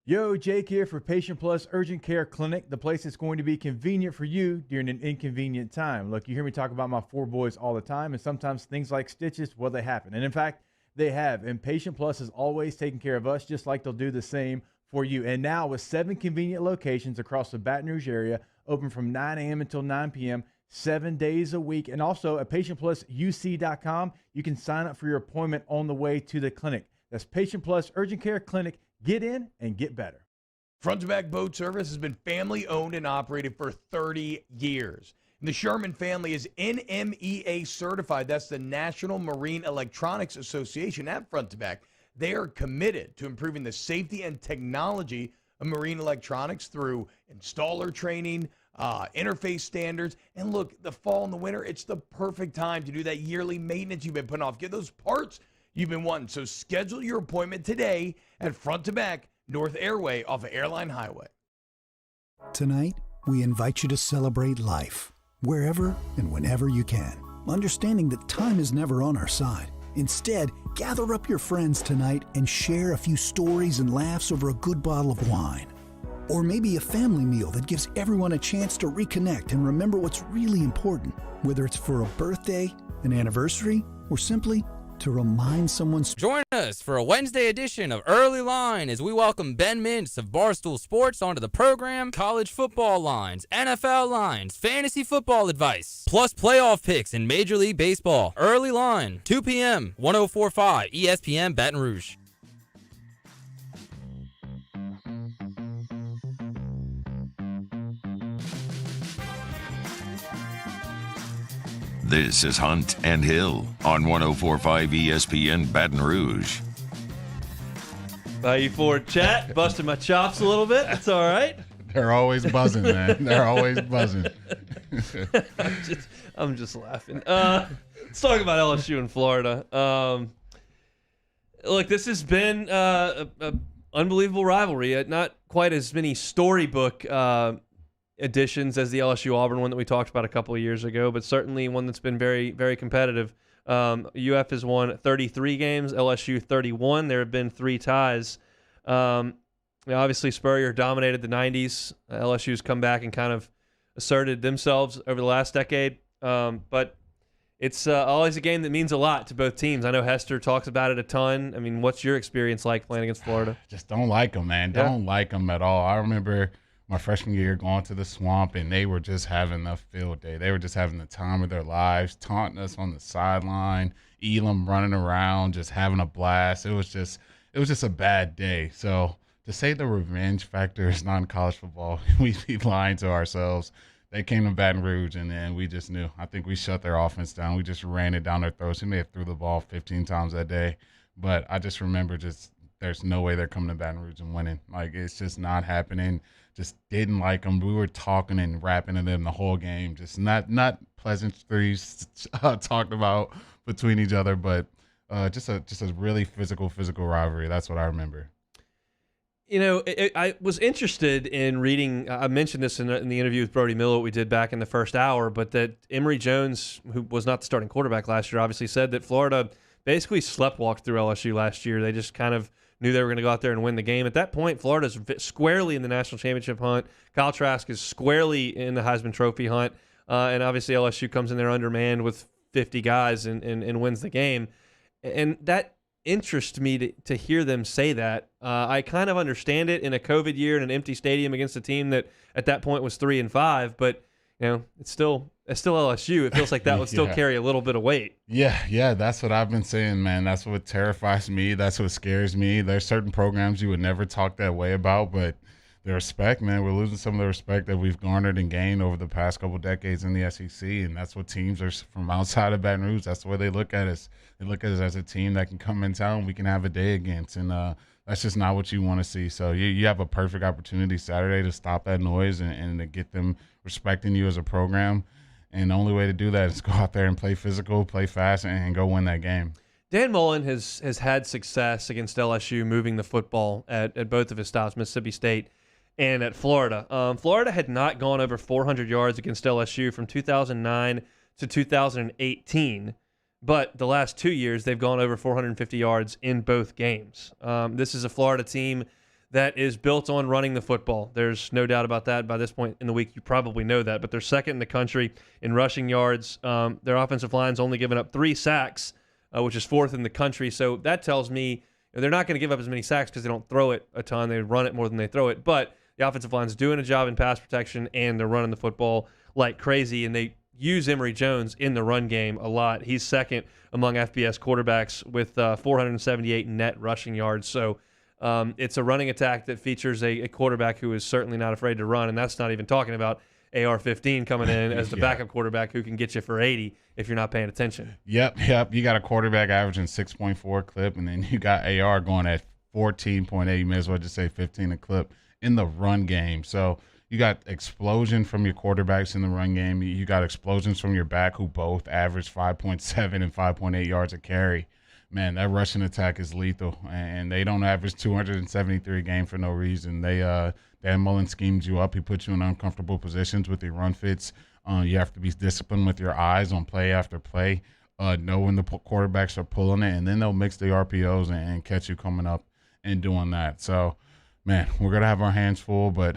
Yo, Jake here for Patient Plus Urgent Care Clinic, the place that's going to be convenient for you during an inconvenient time. Look, you hear me talk about my four boys all the time, and sometimes things like stitches, well, they happen. And in fact, they have. And Patient Plus is always taking care of us, just like they'll do the same for you. And now with 7 convenient locations across the Baton Rouge area, open from 9 a.m. until 9 p.m., 7 days a week. And also at PatientPlusUC.com, you can sign up for your appointment on the way to the clinic. That's Patient Plus Urgent Care Clinic. Get in and get better. Front to Back Boat Service has been family owned and operated for 30 years. And the Sherman family is NMEA certified. That's the National Marine Electronics Association at Front to Back. They are committed to improving the safety and technology of marine electronics through installer training, interface standards. And look, the fall and the winter, it's the perfect time to do that yearly maintenance you've been putting off. Get those parts you've been wanting. So schedule your appointment today at Front to Back, North Airway off of Airline Highway. Tonight, we invite you to celebrate life, wherever and whenever you can, understanding that time is never on our side. Instead, gather up your friends tonight and share a few stories and laughs over a good bottle of wine. Or maybe a family meal that gives everyone a chance to reconnect and remember what's really important, whether it's for a birthday, an anniversary, or simply to remind someone. Join us for a Wednesday edition of Early Line as we welcome Ben Mintz of Barstool Sports onto the program. College football lines, NFL lines, fantasy football advice, plus playoff picks in Major League Baseball. Early Line, 2 p.m., 104.5 ESPN Baton Rouge. This is Hunt and Hill on 104.5 ESPN Baton Rouge. Bayou Ford chat, busted my chops a little bit. That's all right. They're always buzzing, man. They're always buzzing. I'm just laughing. Let's talk about LSU in Florida. Look, this has been an unbelievable rivalry. Not quite as many storybook editions as the LSU Auburn one that we talked about a couple of years ago, but certainly one that's been very, very competitive. UF has won 33 games, LSU 31. There have been 3 ties. Obviously, Spurrier dominated the 90s. LSU's come back and kind of asserted themselves over the last decade. But it's always a game that means a lot to both teams. I know Hester talks about it a ton. I mean, what's your experience like playing against Florida? Just don't like them, man. Don't like them at all. I remember my freshman year going to the Swamp, and they were just having a field day. They were just having the time of their lives, taunting us on the sideline, Elam running around, just having a blast. It was just a bad day. So to say the revenge factor is not in college football, we'd be lying to ourselves. They came to Baton Rouge, and then we just knew. I think we shut their offense down. We just ran it down their throats. We may have threw the ball 15 times that day, but I just remember there's no way they're coming to Baton Rouge and winning. Like, it's just not happening. Just didn't like them. We were talking and rapping to them the whole game. Just not pleasantries talked about between each other, but just a really physical rivalry. That's what I remember. You know, I was interested in reading. I mentioned this in the interview with Brody Miller we did back in the first hour, but that Emory Jones, who was not the starting quarterback last year, obviously said that Florida basically sleptwalked through LSU last year. They just kind of knew they were going to go out there and win the game. At that point, Florida's squarely in the national championship hunt. Kyle Trask is squarely in the Heisman Trophy hunt. And obviously LSU comes in there undermanned with 50 guys and wins the game. And that interests me to hear them say that. I kind of understand it in a COVID year in an empty stadium against a team that at that point was 3-5, but you know, it's still LSU. It feels like that would still carry a little bit of weight. Yeah, that's what I've been saying, man. That's what terrifies me. That's what scares me. There's certain programs you would never talk that way about, but the respect, man, we're losing some of the respect that we've garnered and gained over the past couple decades in the SEC, and that's what teams are from outside of Baton Rouge. That's the way they look at us. They look at us as a team that can come in town, we can have a day against, and that's just not what you want to see. So you have a perfect opportunity Saturday to stop that noise and to get them respecting you as a program. And the only way to do that is go out there and play physical, play fast, and go win that game. Dan Mullen has had success against LSU moving the football at both of his stops, Mississippi State and at Florida. Florida had not gone over 400 yards against LSU from 2009 to 2018. But the last 2 years, they've gone over 450 yards in both games. This is a Florida team that is built on running the football. There's no doubt about that. By this point in the week, you probably know that. But they're second in the country in rushing yards. Their offensive line's only given up 3 sacks, which is 4th in the country. So that tells me they're not going to give up as many sacks because they don't throw it a ton. They run it more than they throw it. But the offensive line's doing a job in pass protection, and they're running the football like crazy. And they use Emory Jones in the run game a lot. He's second among FBS quarterbacks with 478 net rushing yards. So it's a running attack that features a quarterback who is certainly not afraid to run, and that's not even talking about AR-15 coming in as the backup quarterback who can get you for 80 if you're not paying attention. Yep. You got a quarterback averaging 6.4 clip, and then you got AR going at 14.8. You may as well just say 15 a clip in the run game. So you got explosion from your quarterbacks in the run game. You got explosions from your back who both average 5.7 and 5.8 yards a carry. Man, that rushing attack is lethal, and they don't average 273 a game for no reason. Dan Mullen schemes you up. He puts you in uncomfortable positions with your run fits. You have to be disciplined with your eyes on play after play, know when the quarterbacks are pulling it, and then they'll mix the RPOs and catch you coming up and doing that. So, man, we're going to have our hands full, but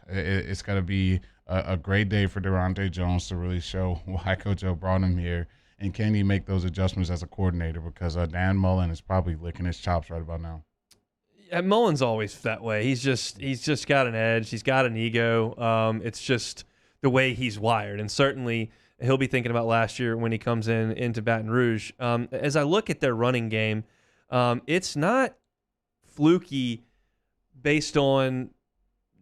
it's going to be a great day for Durante Jones to really show why Coach O brought him here And can he make those adjustments as a coordinator? Because Dan Mullen is probably licking his chops right about now. Yeah, Mullen's always that way. He's just got an edge. He's got an ego. It's just the way he's wired. And certainly he'll be thinking about last year when he comes into Baton Rouge. As I look at their running game, it's not fluky based on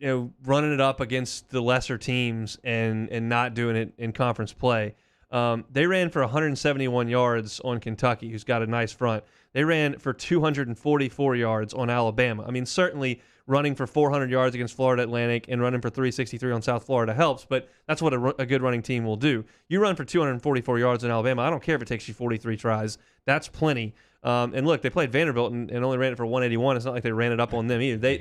running it up against the lesser teams and not doing it in conference play. They ran for 171 yards on Kentucky, who's got a nice front. They ran for 244 yards on Alabama. I mean, certainly running for 400 yards against Florida Atlantic and running for 363 on South Florida helps, but that's what a good running team will do. You run for 244 yards in Alabama, I don't care if it takes you 43 tries. That's plenty. And look, they played Vanderbilt and only ran it for 181. It's not like they ran it up on them either.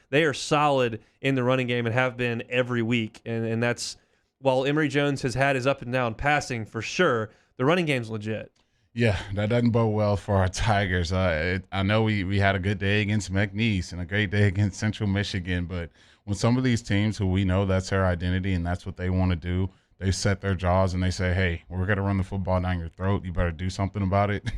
They are solid in the running game and have been every week. And that's, while Emory Jones has had his up and down passing for sure, the running game's legit. Yeah, that doesn't bode well for our Tigers. I know we had a good day against McNeese and a great day against Central Michigan, but when some of these teams who we know that's their identity and that's what they want to do, they set their jaws and they say, hey, we're going to run the football down your throat. You better do something about it.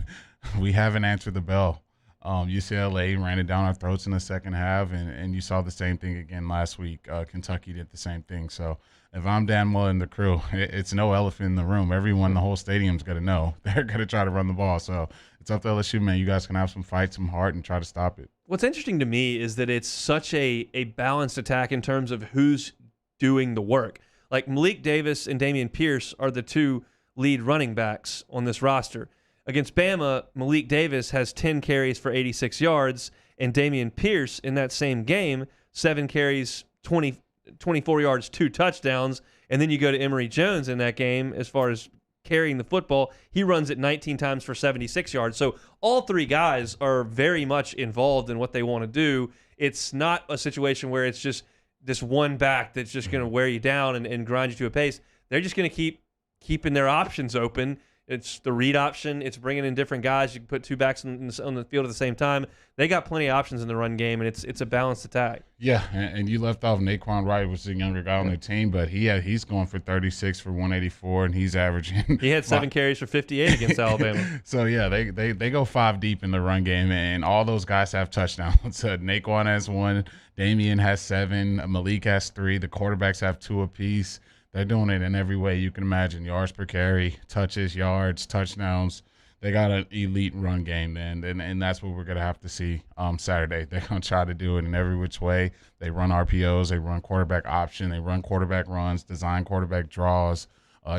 We haven't answered the bell. UCLA ran it down our throats in the second half, and you saw the same thing again last week. Kentucky did the same thing. So if I'm Dan Mullen and the crew, it's no elephant in the room. Everyone in the whole stadium's going to know they're going to try to run the ball. So it's up to LSU, man. You guys can have some fight, some heart, and try to stop it. What's interesting to me is that it's such a balanced attack in terms of who's doing the work. Like Malik Davis and Dameon Pierce are the two lead running backs on this roster. Against Bama, Malik Davis has 10 carries for 86 yards, and Dameon Pierce in that same game, 7 carries, 24 yards, 2 touchdowns. And then you go to Emory Jones in that game as far as carrying the football. He runs it 19 times for 76 yards. So all three guys are very much involved in what they want to do. It's not a situation where it's just this one back that's just going to wear you down and grind you to a pace. They're just going to keep keeping their options open. It's the read option. It's bringing in different guys. You can put two backs on the field at the same time. They got plenty of options in the run game, and it's a balanced attack. Yeah, and you left off Naquan Wright, which is a younger guy on their team, but he's going for 36 for 184, and he's averaging. He had 7 carries for 58 against Alabama. So, yeah, they go 5 deep in the run game, and all those guys have touchdowns. Naquan has 1, Damian has 7, Malik has 3, the quarterbacks have 2 apiece. They're doing it in every way you can imagine. Yards per carry, touches, yards, touchdowns. They got an elite run game, man, and that's what we're going to have to see Saturday. They're going to try to do it in every which way. They run RPOs. They run quarterback option. They run quarterback runs, design quarterback draws.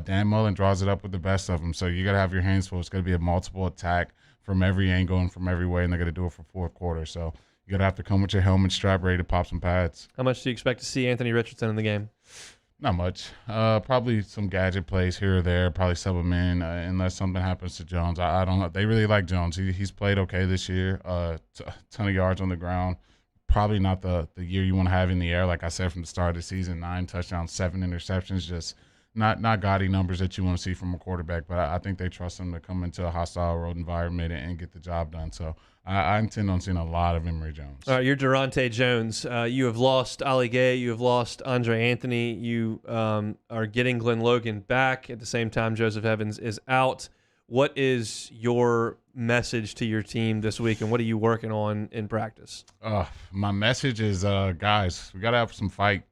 Dan Mullen draws it up with the best of them. So you got to have your hands full. It's going to be a multiple attack from every angle and from every way, and they're going to do it for fourth quarter. So you got to have to come with your helmet strap ready to pop some pads. How much do you expect to see Anthony Richardson in the game? Not much. Probably some gadget plays here or there. Probably sub him in unless something happens to Jones. I don't know. They really like Jones. He's played okay this year. Ton of yards on the ground. Probably not the year you want to have in the air. Like I said from the start of the season, 9 touchdowns, 7 interceptions. Just not gaudy numbers that you want to see from a quarterback. But I think they trust him to come into a hostile road environment and get the job done. So I intend on seeing a lot of Emory Jones. All right, you're Durante Jones. You have lost Ali Gay. You have lost Andre Anthony. You are getting Glenn Logan back. At the same time, Joseph Evans is out. What is your message to your team this week, and what are you working on in practice? My message is, guys, we got to have some fight.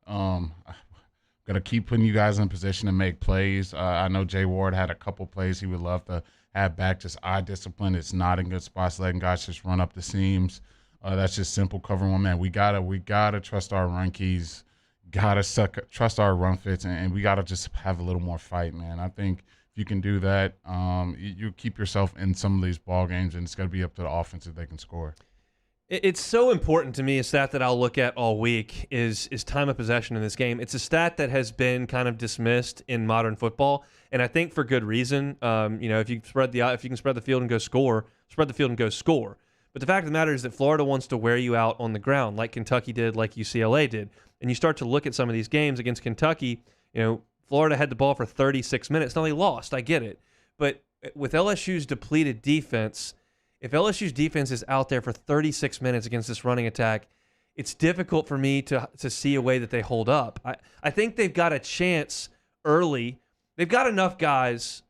Got to keep putting you guys in position to make plays. I know Jay Ward had a couple plays he would love to have back, just eye discipline. It's not in good spots, letting guys just run up the seams. That's just simple covering one man. We gotta trust our run keys, trust our run fits, and we gotta just have a little more fight, man. I think if you can do that, you keep yourself in some of these ball games, and it's gotta be up to the offense if they can score. It's so important to me. A stat that I'll look at all week is time of possession in this game. It's a stat that has been kind of dismissed in modern football, and I think for good reason. If you can spread the field and go score, spread the field and go score. But the fact of the matter is that Florida wants to wear you out on the ground, like Kentucky did, like UCLA did. And you start to look at some of these games against Kentucky. Florida had the ball for 36 minutes. Now they lost. I get it, but with LSU's depleted defense. If LSU's defense is out there for 36 minutes against this running attack, it's difficult for me to see a way that they hold up. I think they've got a chance early. They've got enough guys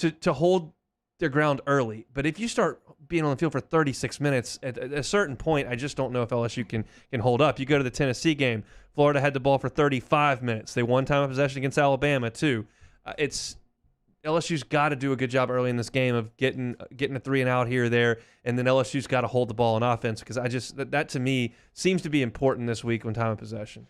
to hold their ground early. But if you start being on the field for 36 minutes, at a certain point, I just don't know if LSU can hold up. You go to the Tennessee game, Florida had the ball for 35 minutes. They won time of possession against Alabama too. LSU's got to do a good job early in this game of getting a 3 and out here or there, and then LSU's got to hold the ball on offense, because that to me seems to be important this week when time of possession.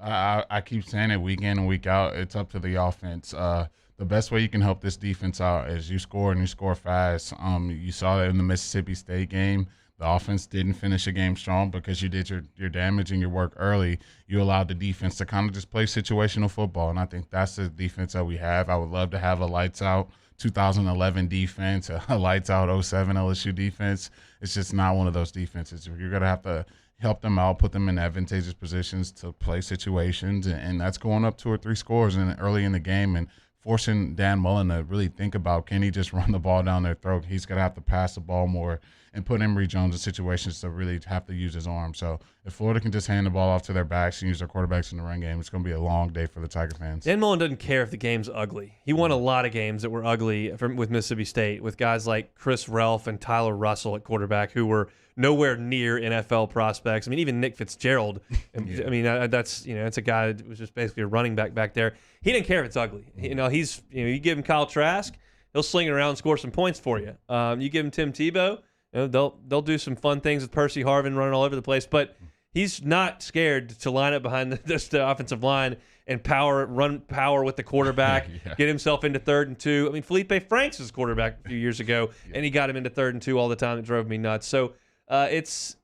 I keep saying it week in and week out. It's up to the offense. The best way you can help this defense out is you score and you score fast. You saw that in the Mississippi State game. The offense didn't finish the game strong because you did your damage and your work early. You allowed the defense to kind of just play situational football, and I think that's the defense that we have. I would love to have a lights-out 2011 defense, a lights-out 07 LSU defense. It's just not one of those defenses. You're going to have to help them out, put them in advantageous positions to play situations, and that's going up 2 or 3 scores early in the game and forcing Dan Mullen to really think about, can he just run the ball down their throat? He's going to have to pass the ball more and put Emory Jones in situations to really have to use his arm. So if Florida can just hand the ball off to their backs and use their quarterbacks in the run game, it's going to be a long day for the Tiger fans. Dan Mullen doesn't care if the game's ugly. He won a lot of games that were ugly with Mississippi State, with guys like Chris Relf and Tyler Russell at quarterback who were nowhere near NFL prospects. I mean, even Nick Fitzgerald. I mean, that's a guy that was just basically a running back there. He didn't care if it's ugly. You give him Kyle Trask, he'll sling it around and score some points for you. You give him Tim Tebow, they'll do some fun things with Percy Harvin running all over the place. But he's not scared to line up behind the offensive line and run power with the quarterback, get himself into 3rd and 2. I mean, Felipe Franks was quarterback a few years ago, and he got him into 3rd and 2 all the time. It drove me nuts. So that's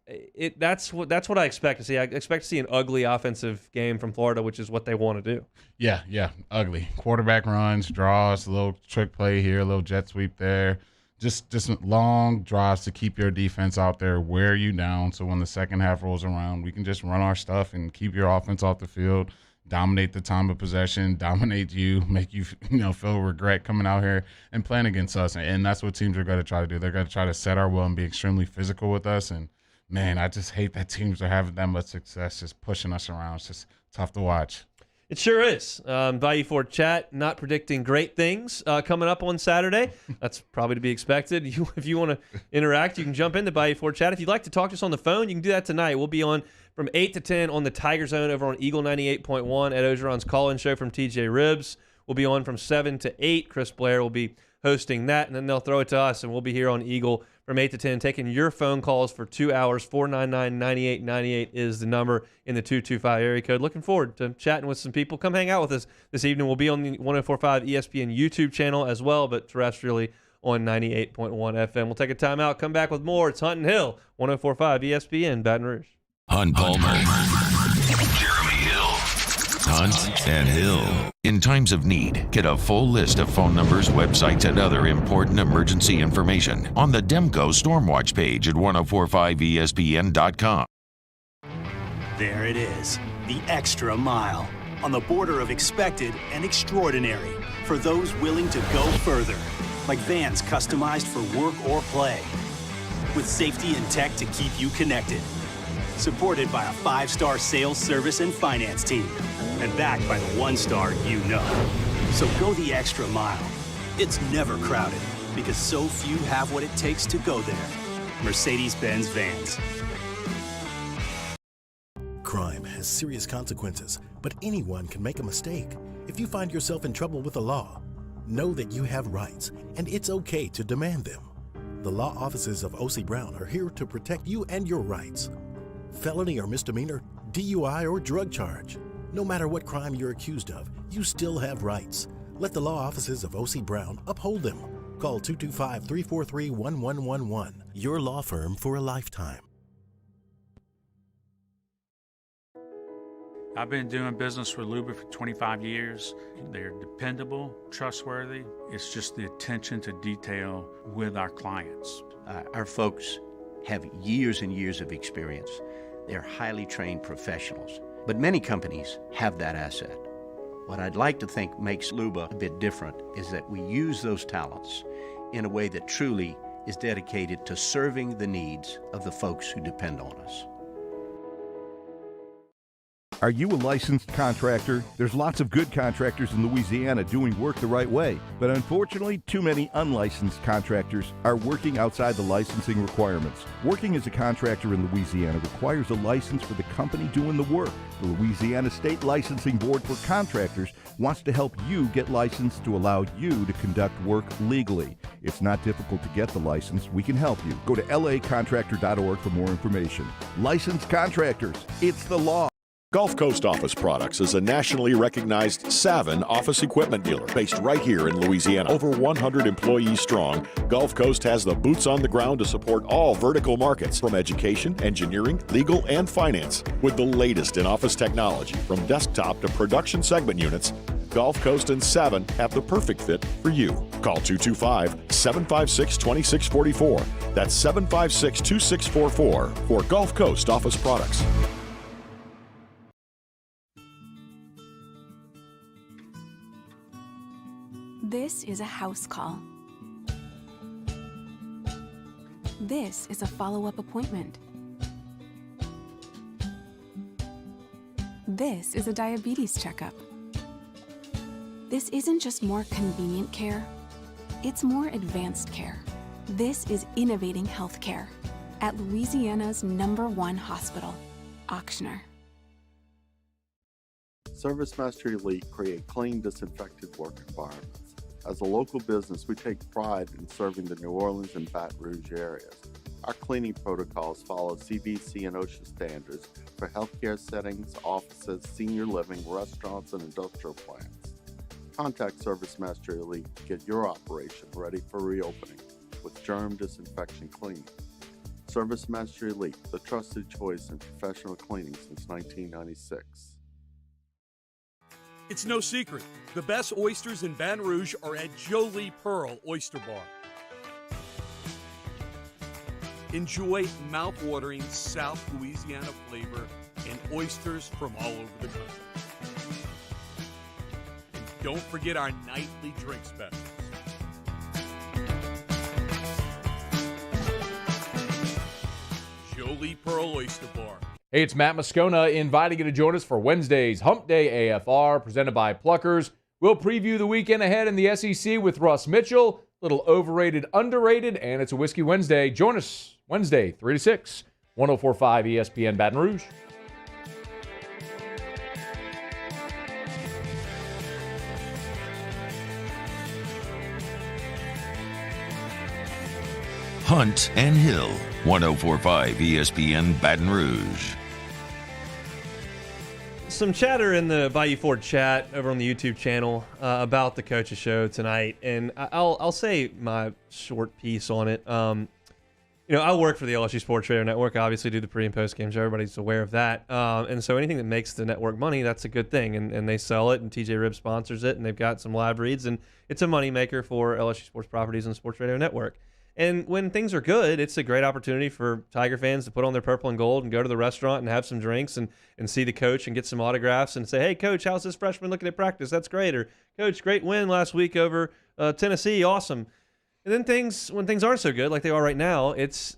what I expect to see. I expect to see an ugly offensive game from Florida, which is what they want to do. Yeah, ugly. Quarterback runs, draws, a little trick play here, a little jet sweep there. Just long drives to keep your defense out there, wear you down, so when the second half rolls around, we can just run our stuff and keep your offense off the field, dominate the time of possession, dominate you, make you feel regret coming out here and playing against us. And that's what teams are going to try to do. They're going to try to set our will and be extremely physical with us. And, man, I just hate that teams are having that much success just pushing us around. It's just tough to watch. It sure is. Bayou Ford Chat not predicting great things coming up on Saturday. That's probably to be expected. If you want to interact, you can jump into Bayou Ford Chat. If you'd like to talk to us on the phone, you can do that tonight. We'll be on from 8 to 10 on the Tiger Zone over on Eagle 98.1, Ed Ogeron's call-in show from TJ Ribbs. We'll be on from 7 to 8. Chris Blair will be hosting that, and then they'll throw it to us, and we'll be here on Eagle from 8 to 10, taking your phone calls for 2 hours. 499-9898 is the number in the 225 area code. Looking forward to chatting with some people. Come hang out with us this evening. We'll be on the 104.5 ESPN YouTube channel as well, but terrestrially on 98.1 FM. We'll take a time out, come back with more. It's Hunt and Hill, 104.5 ESPN, Baton Rouge. Hunt Palmer, Jeremy Hill, Hunt and Hill. In times of need, get a full list of phone numbers, websites, and other important emergency information on the Demco Stormwatch page at 1045ESPN.com. There it is, the extra mile, on the border of expected and extraordinary, for those willing to go further, like vans customized for work or play, with safety and tech to keep you connected. Supported by a 5-star sales, service, and finance team. And backed by the 1-star you know. So go the extra mile. It's never crowded, because so few have what it takes to go there. Mercedes-Benz Vans. Crime has serious consequences, but anyone can make a mistake. If you find yourself in trouble with the law, know that you have rights, and it's okay to demand them. The law offices of O.C. Brown are here to protect you and your rights. Felony or misdemeanor, DUI or drug charge. No matter what crime you're accused of, you still have rights. Let the law offices of O.C. Brown uphold them. Call 225-343-1111. Your law firm for a lifetime. I've been doing business with Luba for 25 years. They're dependable, trustworthy. It's just the attention to detail with our clients. Our folks have years and years of experience. They're highly trained professionals, but many companies have that asset. What I'd like to think makes Luba a bit different is that we use those talents in a way that truly is dedicated to serving the needs of the folks who depend on us. Are you a licensed contractor? There's lots of good contractors in Louisiana doing work the right way, but unfortunately, too many unlicensed contractors are working outside the licensing requirements. Working as a contractor in Louisiana requires a license for the company doing the work. The Louisiana State Licensing Board for Contractors wants to help you get licensed to allow you to conduct work legally. It's not difficult to get the license. We can help you. Go to lacontractor.org for more information. Licensed contractors, it's the law. Gulf Coast Office Products is a nationally recognized Savin office equipment dealer based right here in Louisiana. Over 100 employees strong, Gulf Coast has the boots on the ground to support all vertical markets, from education, engineering, legal, and finance. With the latest in office technology, from desktop to production segment units, Gulf Coast and Savin have the perfect fit for you. Call 225-756-2644. That's 756-2644 for Gulf Coast Office Products. This is a house call. This is a follow-up appointment. This is a diabetes checkup. This isn't just more convenient care, it's more advanced care. This is innovating healthcare at Louisiana's #1 hospital, Auctioner. ServiceMaster Elite create clean, disinfected work environments. As a local business, we take pride in serving the New Orleans and Baton Rouge areas. Our cleaning protocols follow CDC and OSHA standards for healthcare settings, offices, senior living, restaurants, and industrial plants. Contact ServiceMaster Elite to get your operation ready for reopening with germ disinfection cleaning. ServiceMaster Elite, the trusted choice in professional cleaning since 1996. It's no secret, the best oysters in Baton Rouge are at Jolie Pearl Oyster Bar. Enjoy mouth-watering South Louisiana flavor and oysters from all over the country. And don't forget our nightly drink specials. Jolie Pearl Oyster Bar. Hey, it's Matt Moscona inviting you to join us for Wednesday's Hump Day AFR presented by Pluckers. We'll preview the weekend ahead in the SEC with Russ Mitchell. Little overrated, underrated, and it's a Whiskey Wednesday. Join us Wednesday, 3 to 6, 104.5 ESPN Baton Rouge. Hunt and Hill, 104.5 ESPN Baton Rouge. Some chatter in the Bayou Ford chat over on the YouTube channel about the coach's show tonight, and I'll say my short piece on it. I work for the LSU Sports Radio Network. I obviously do the pre and post game show. Everybody's aware of that. And so anything that makes the network money, that's a good thing. And they sell it, and TJ Ribb sponsors it, and they've got some live reads, and it's a moneymaker for LSU Sports Properties and the Sports Radio Network. And when things are good, it's a great opportunity for Tiger fans to put on their purple and gold and go to the restaurant and have some drinks and see the coach and get some autographs and say, hey, Coach, how's this freshman looking at practice? That's great. Or, Coach, great win last week over Tennessee. Awesome. And then when things aren't so good like they are right now, it's,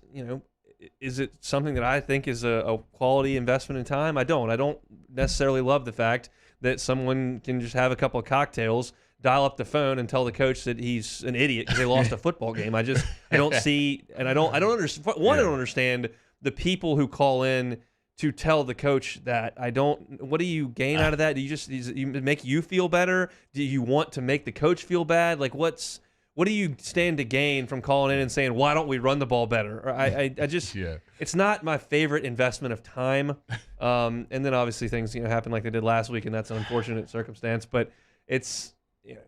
is it something that I think is a quality investment in time? I don't necessarily love the fact that someone can just have a couple of cocktails, dial up the phone and tell the coach that he's an idiot because they lost a football game. I don't see, and I don't understand. I don't understand the people who call in to tell the coach that. What do you gain out of that? Do you make you feel better? Do you want to make the coach feel bad? Like what do you stand to gain from calling in and saying, why don't we run the ball better? Or it's not my favorite investment of time. And then obviously things happen like they did last week, and that's an unfortunate circumstance, but it's,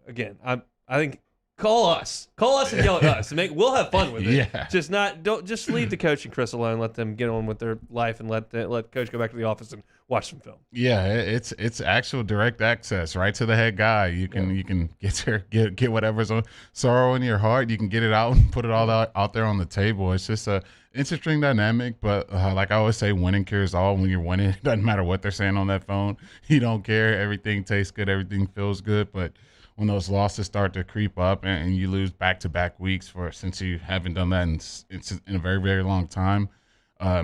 again, I think call us and yell at us. We'll have fun with it. Yeah. Just leave the coach and Chris alone. Let them get on with their life and let coach go back to the office and watch some film. Yeah, it's actual direct access right to the head guy. You can get whatever's on sorrow in your heart. You can get it out and put it all out there on the table. It's just a interesting dynamic, but like I always say, winning cures all. When you're winning, it doesn't matter what they're saying on that phone. You don't care. Everything tastes good. Everything feels good. But when those losses start to creep up and you lose back-to-back weeks since you haven't done that in a very, very long time,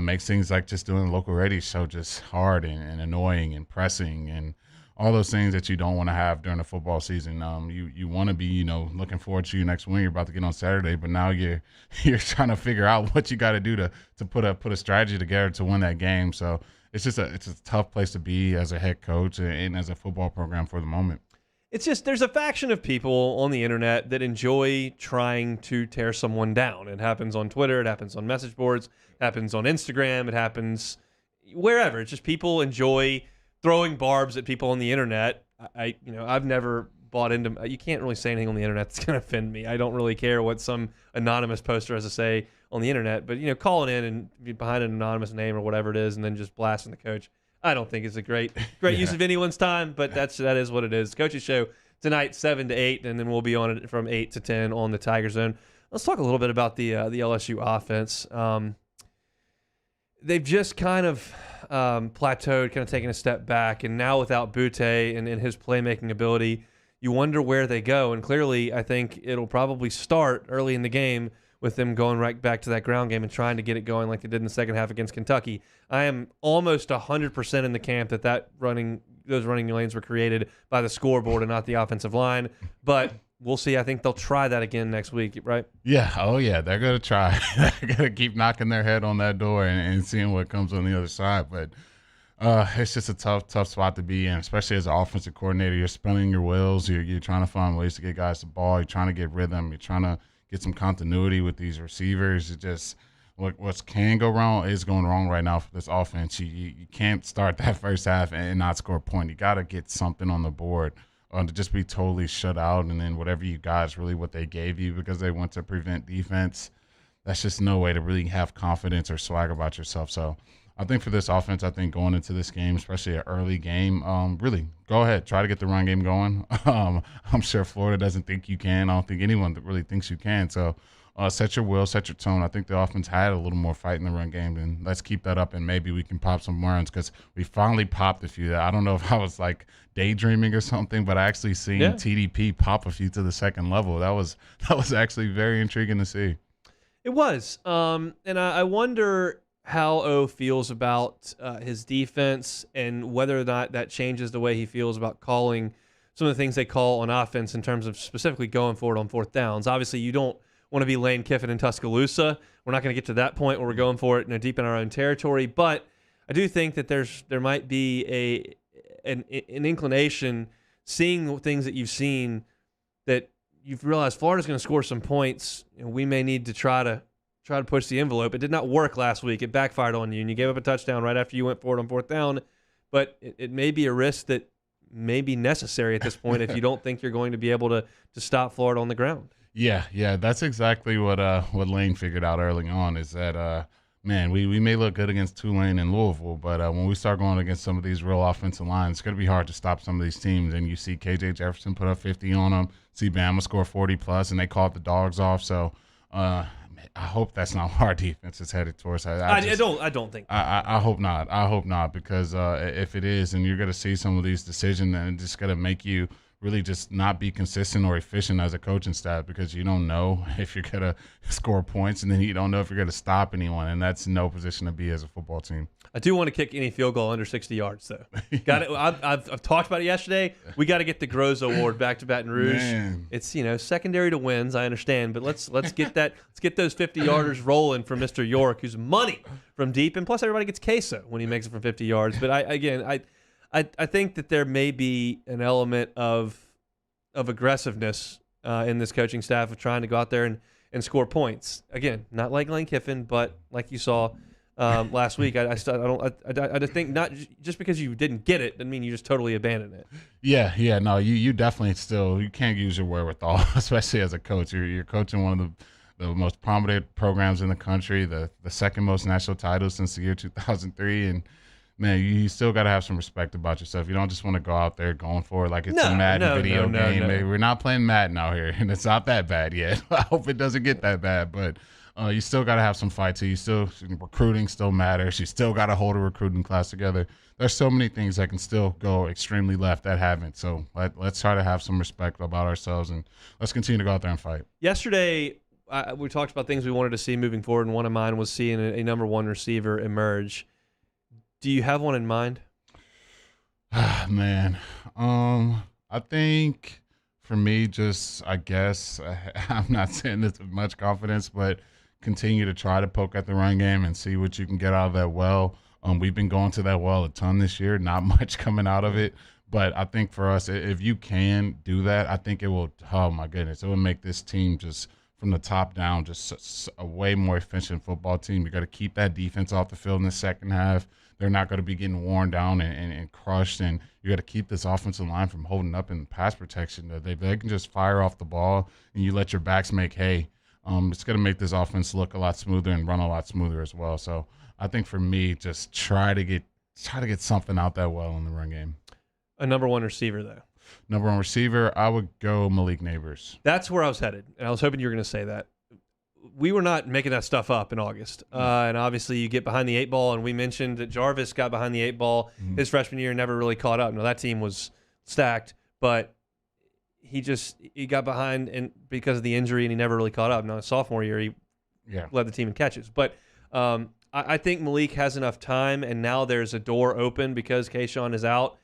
makes things like just doing a local radio show just hard and annoying and pressing and all those things that you don't want to have during the football season. You want to be, looking forward to your next win. You're about to get on Saturday, but now you're trying to figure out what you got to do to put a strategy together to win that game. So it's a tough place to be as a head coach and as a football program for the moment. It's just there's a faction of people on the internet that enjoy trying to tear someone down. It happens on Twitter. It happens on message boards. It happens on Instagram. It happens wherever. It's just people enjoy throwing barbs at people on the internet. I've never bought into. You can't really say anything on the internet that's going to offend me. I don't really care what some anonymous poster has to say on the internet. But calling in and behind an anonymous name or whatever it is, and then just blasting the coach, I don't think it's a great use of anyone's time. But that is what it is. Coach's show tonight, 7 to 8, and then we'll be on it from 8 to 10 on the Tiger Zone. Let's talk a little bit about the LSU offense. They've just kind of plateaued, kind of taken a step back, and now without Butte and his playmaking ability, you wonder where they go. And clearly, I think it'll probably start early in the game with them going right back to that ground game and trying to get it going like they did in the second half against Kentucky. I am almost 100% in the camp that those running lanes were created by the scoreboard and not the offensive line. But we'll see. I think they'll try that again next week, right? Yeah. Oh, yeah. They're going to try. They're going to keep knocking their head on that door and seeing what comes on the other side. But it's just a tough spot to be in, especially as an offensive coordinator. You're spinning your wheels. You're trying to find ways to get guys the ball. You're trying to get rhythm. You're trying to get some continuity with these receivers. It just what can go wrong is going wrong right now for this offense. You can't start that first half and not score a point. You got to get something on the board to just be totally shut out, and then whatever you got is really what they gave you because they want to prevent defense. That's just no way to really have confidence or swag about yourself. So I think for this offense, I think going into this game, especially an early game, really go ahead, try to get the run game going. I'm sure Florida doesn't think you can. I don't think anyone that really thinks you can. So set your will, set your tone. I think the offense had a little more fight in the run game, and let's keep that up, and maybe we can pop some runs because we finally popped a few. I don't know if I was like daydreaming or something, but I actually seen TDP pop a few to the second level. That was actually very intriguing to see. It was, and I wonder how O feels about his defense and whether or not that changes the way he feels about calling some of the things they call on offense in terms of specifically going forward on fourth downs. Obviously, you don't want to be Lane Kiffin in Tuscaloosa. We're not going to get to that point where we're going for it deep in our own territory, but I do think that there might be an inclination, seeing things that you've seen, that you've realized Florida's going to score some points, and we may need to try to push the envelope. It did not work last week. It backfired on you, and you gave up a touchdown right after you went forward on fourth down. But it may be a risk that may be necessary at this point if you don't think you're going to be able to stop Florida on the ground. Yeah, that's exactly what Lane figured out early on is that, we may look good against Tulane and Louisville, but when we start going against some of these real offensive lines, it's going to be hard to stop some of these teams. And you see KJ Jefferson put up 50 on them, see Bama score 40+, and they called the dogs off. So I hope that's not where our defense is headed towards. I don't think. I hope not. I hope not, because if it is, and you're going to see some of these decisions, and it's just going to make you really just not be consistent or efficient as a coaching staff, because you don't know if you're going to score points, and then you don't know if you're going to stop anyone, and that's no position to be as a football team. I do want to kick any field goal under 60 yards, though. Got it. I've talked about it yesterday. We got to get the Groza Award back to Baton Rouge. Man. It's secondary to wins. I understand, but let's get that. Let's get those 50-yarders rolling for Mr. York, who's money from deep, and plus everybody gets queso when he makes it from 50 yards. But I think that there may be an element of aggressiveness in this coaching staff of trying to go out there and score points. Again, not like Lane Kiffin, but like you saw last week. I think not just because you didn't get it doesn't mean you just totally abandon it. Yeah. No, you definitely you can't use your wherewithal, especially as a coach. You're coaching one of the most prominent programs in the country, the second most national titles since the year 2003, and man, you still got to have some respect about yourself. You don't just want to go out there going for it like it's a Madden video game. No. We're not playing Madden out here, and it's not that bad yet. I hope it doesn't get that bad, but you still got to have some fight. So recruiting still matters. You still got to hold a recruiting class together. There's so many things that can still go extremely left that haven't. So let's try to have some respect about ourselves, and let's continue to go out there and fight. Yesterday, we talked about things we wanted to see moving forward, and one of mine was seeing a number one receiver emerge. Do you have one in mind? Man, I think for me, just I guess I'm not saying this with much confidence, but continue to try to poke at the run game and see what you can get out of that well. We've been going to that well a ton this year, not much coming out of it. But I think for us, if you can do that, I think it will, oh my goodness, it will make this team just from the top down just a way more efficient football team. You got to keep that defense off the field in the second half. They're not going to be getting worn down and crushed. And you got to keep this offensive line from holding up in pass protection. They can just fire off the ball and you let your backs make hay. It's going to make this offense look a lot smoother and run a lot smoother as well. So I think for me, just try to get something out that well in the run game. A number one receiver, though. Number one receiver, I would go Malik Neighbors. That's where I was headed, and I was hoping you were going to say that. We were not making that stuff up in August. And obviously you get behind the eight ball, and we mentioned that Jarvis got behind the eight ball his freshman year and never really caught up. Now, that team was stacked, but he got behind and because of the injury, and he never really caught up. Now, his sophomore year, he led the team in catches. But I think Malik has enough time, and now there's a door open because Kayshawn is out.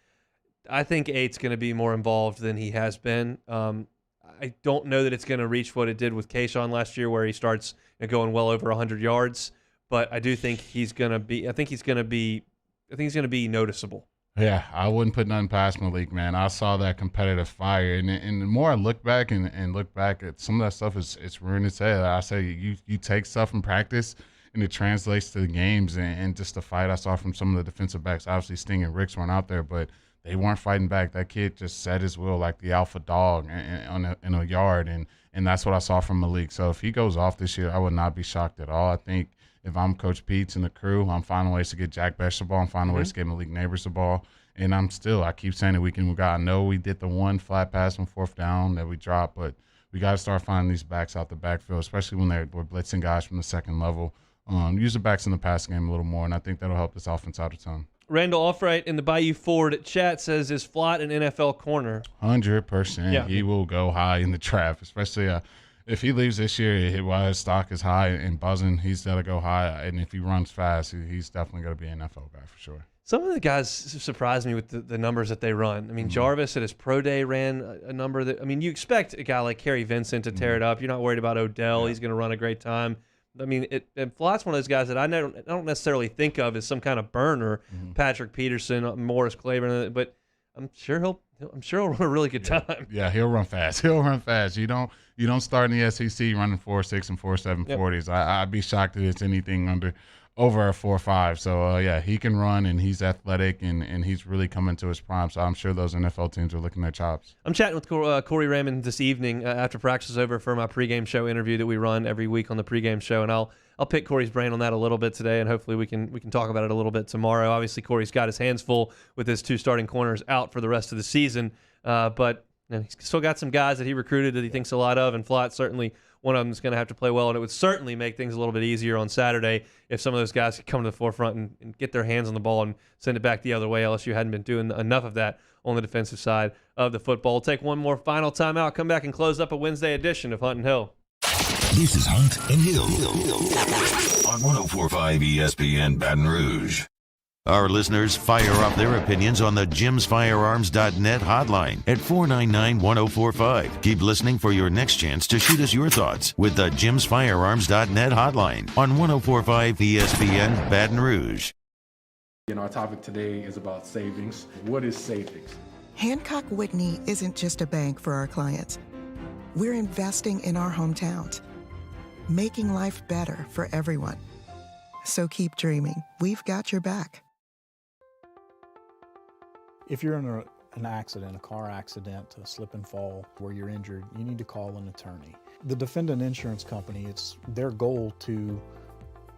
I think 8's going to be more involved than he has been. I don't know that it's going to reach what it did with Kayshawn last year, where he starts going well over 100 yards. But I do think he's going to be. I think he's going to be noticeable. Yeah, I wouldn't put nothing past Malik, man. I saw that competitive fire, and the more I look back and look back at some of that stuff, it's ruined its head. I say you take stuff from practice, and it translates to the games, and just the fight I saw from some of the defensive backs. Obviously, Sting and Ricks weren't out there, but they weren't fighting back. That kid just set his will like the alpha dog in a yard, and that's what I saw from Malik. So if he goes off this year, I would not be shocked at all. I think if I'm Coach Peets and the crew, I'm finding ways to get Jack Besh the ball. I'm finding ways to get Malik Neighbors the ball. And I keep saying that I know we did the one flat pass on fourth down that we dropped, but we got to start finding these backs out the backfield, especially when we're blitzing guys from the second level. Use the backs in the passing game a little more, and I think that'll help this offense out a ton. Randall Albright in the Bayou Ford chat says, is Flott an NFL corner? 100%. Yeah. He will go high in the draft, especially if he leaves this year while his stock is high and buzzing, he's got to go high. And if he runs fast, he's definitely going to be an NFL guy for sure. Some of the guys surprised me with the numbers that they run. I mean, Jarvis at his pro day ran a number that, I mean, you expect a guy like Kerry Vincent to tear it up. You're not worried about Odell. Yeah. He's going to run a great time. I mean, Flott's one of those guys that I don't necessarily think of as some kind of burner. Patrick Peterson, Morris Claiborne, but I'm sure he'll run a really good time. Yeah, he'll run fast. He'll run fast. You don't start in the SEC running 4.6 and 4.7 40s. I'd be shocked if it's anything over a 4.5. So yeah, he can run and he's athletic and he's really coming to his prime. So I'm sure those NFL teams are licking their chops. I'm chatting with Corey Raymond this evening after practice is over for my pregame show interview that we run every week on the pregame show, and I'll pick Corey's brain on that a little bit today, and hopefully we can talk about it a little bit tomorrow. Obviously, Corey's got his hands full with his 2 starting corners out for the rest of the season, but he's still got some guys that he recruited that he thinks a lot of, and Flott certainly one of them is going to have to play well, and it would certainly make things a little bit easier on Saturday if some of those guys could come to the forefront and get their hands on the ball and send it back the other way. LSU hadn't been doing enough of that on the defensive side of the football. We'll take one more final timeout, come back and close up a Wednesday edition of Hunt and Hill. This is Hunt and Hill on 104.5 ESPN Baton Rouge. Our listeners fire off their opinions on the jimsfirearms.net hotline at 499-1045. Keep listening for your next chance to shoot us your thoughts with the jimsfirearms.net hotline on 104.5 ESPN Baton Rouge. Our topic today is about savings. What is savings? Hancock Whitney isn't just a bank for our clients. We're investing in our hometowns, making life better for everyone. So keep dreaming. We've got your back. If you're in an accident, a car accident, a slip and fall where you're injured, you need to call an attorney. The defendant insurance company, it's their goal to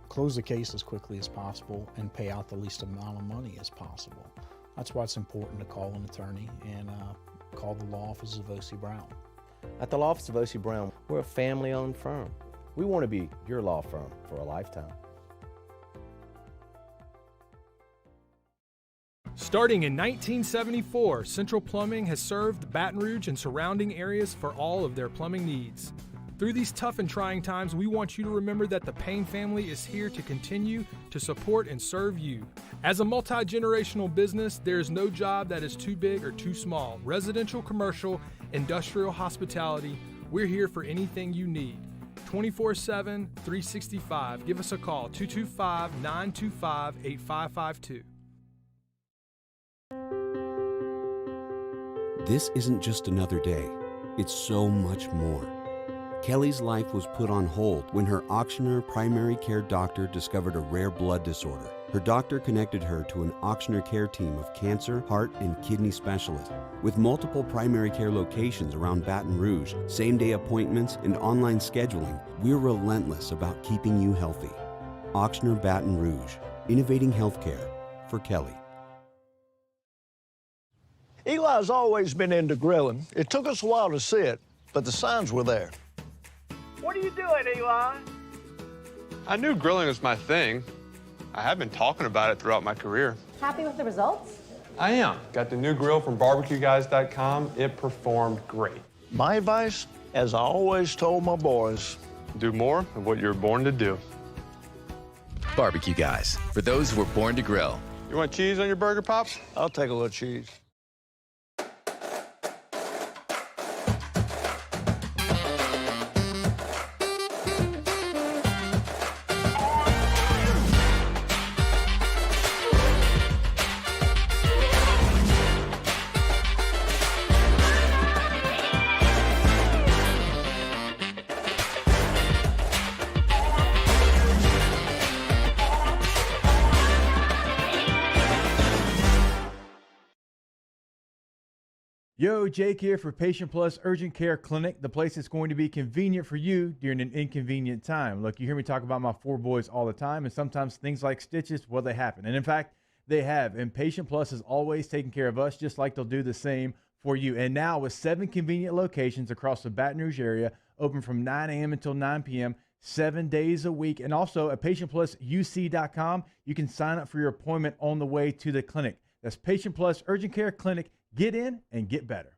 close the case as quickly as possible and pay out the least amount of money as possible. That's why it's important to call an attorney and call the law office of O.C. Brown. At the law office of O.C. Brown, we're a family-owned firm. We want to be your law firm for a lifetime. Starting in 1974, Central Plumbing has served Baton Rouge and surrounding areas for all of their plumbing needs. Through these tough and trying times, we want you to remember that the Payne family is here to continue to support and serve you. As a multi-generational business, there is no job that is too big or too small. Residential, commercial, industrial, hospitality, we're here for anything you need. 24/7, 365. Give us a call, 225-925-8552. This isn't just another day. It's so much more. Kelly's life was put on hold when her auctioneer primary care doctor discovered a rare blood disorder. Her doctor connected her to an auctioneer care team of cancer, heart, and kidney specialists. With multiple primary care locations around Baton Rouge, same-day appointments, and online scheduling, we're relentless about keeping you healthy. Auctioneer Baton Rouge, innovating healthcare for Kelly. Eli's always been into grilling. It took us a while to see it, but the signs were there. What are you doing, Eli? I knew grilling was my thing. I have been talking about it throughout my career. Happy with the results? I am. Got the new grill from barbecueguys.com. It performed great. My advice, as I always told my boys, do more of what you're born to do. Barbecue Guys, for those who were born to grill. You want cheese on your burger, Pops? I'll take a little cheese. Yo, Jake here for Patient Plus Urgent Care Clinic, the place that's going to be convenient for you during an inconvenient time. Look, you hear me talk about my 4 boys all the time, and sometimes things like stitches, well, they happen. And in fact, they have. And Patient Plus is always taking care of us, just like they'll do the same for you. And now with 7 convenient locations across the Baton Rouge area, open from 9 a.m. until 9 p.m., 7 days a week. And also at patientplusuc.com, you can sign up for your appointment on the way to the clinic. That's Patient Plus Urgent Care Clinic. Get in and get better.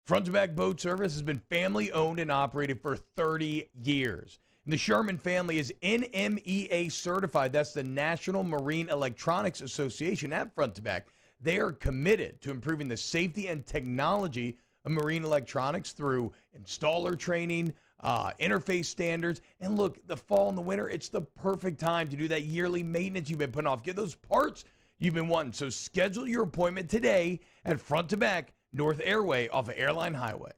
Front to Back Boat Service has been family owned and operated for 30 years. And the Sherman family is NMEA certified. That's the National Marine Electronics Association at Front to Back. They are committed to improving the safety and technology of marine electronics through installer training, interface standards. And look, the fall and the winter, it's the perfect time to do that yearly maintenance you've been putting off. Get those parts you've been wanting. So schedule your appointment today at Front to Back, North Airway off of Airline Highway.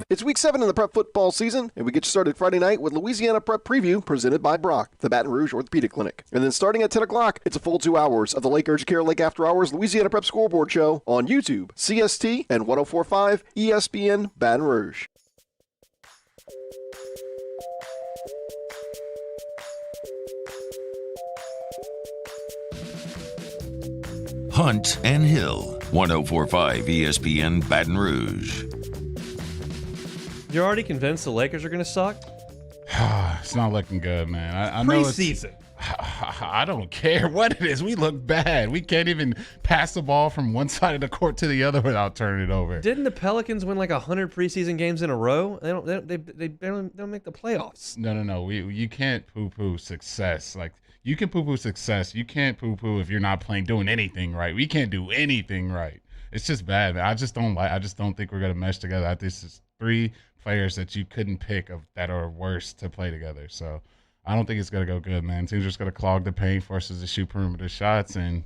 It's week 7 in the prep football season, and we get you started Friday night with Louisiana Prep Preview presented by Brock, the Baton Rouge Orthopedic Clinic. And then starting at 10 o'clock, it's a full 2 hours of the Lake Urgent Care Lake After Hours Louisiana Prep Scoreboard Show on YouTube, CST, and 104.5 ESPN Baton Rouge. Hunt and Hill, 104.5 ESPN Baton Rouge. You're already convinced the Lakers are going to suck? It's not looking good, man. I know Preseason. I don't care what it is. We look bad. We can't even pass the ball from one side of the court to the other without turning it over. Didn't the Pelicans win like 100 preseason games in a row? They don't make the playoffs. No. You can't poo-poo success. Like, you can poo-poo success. You can't poo-poo if you're not doing anything right. We can't do anything right. It's just bad, man. I just don't think we're gonna mesh together. I think this is 3 players that you couldn't pick that are worse to play together. So I don't think it's going to go good, man. Teams are just going to clog the paint, force us to shoot perimeter shots, and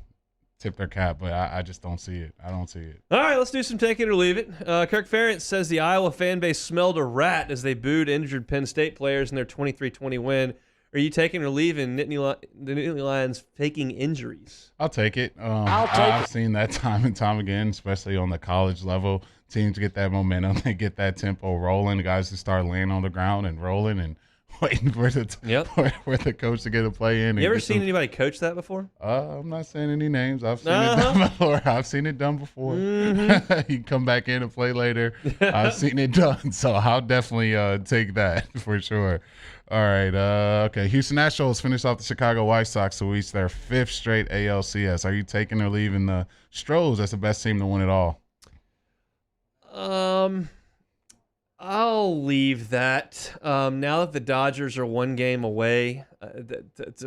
tip their cap. But I just don't see it. I don't see it. All right, let's do some take it or leave it. Kirk Ferentz says the Iowa fan base smelled a rat as they booed injured Penn State players in their 23-20 win. Are you taking or leaving the Nittany Lions faking injuries? I'll take it. I've seen that time and time again, especially on the college level. Teams get that momentum, they get that tempo rolling. The guys just start laying on the ground and rolling, and waiting for the coach to get a play in. You ever seen anybody coach that before? I'm not saying any names. I've seen it done before. I've seen it done before. Mm-hmm. You come back in and play later. I've seen it done, so I'll definitely take that for sure. All right. Okay. Houston Astros finished off the Chicago White Sox to reach their 5th straight ALCS. Are you taking or leaving the Stros as the best team to win it all? I'll leave that. Now that the Dodgers are 1 game away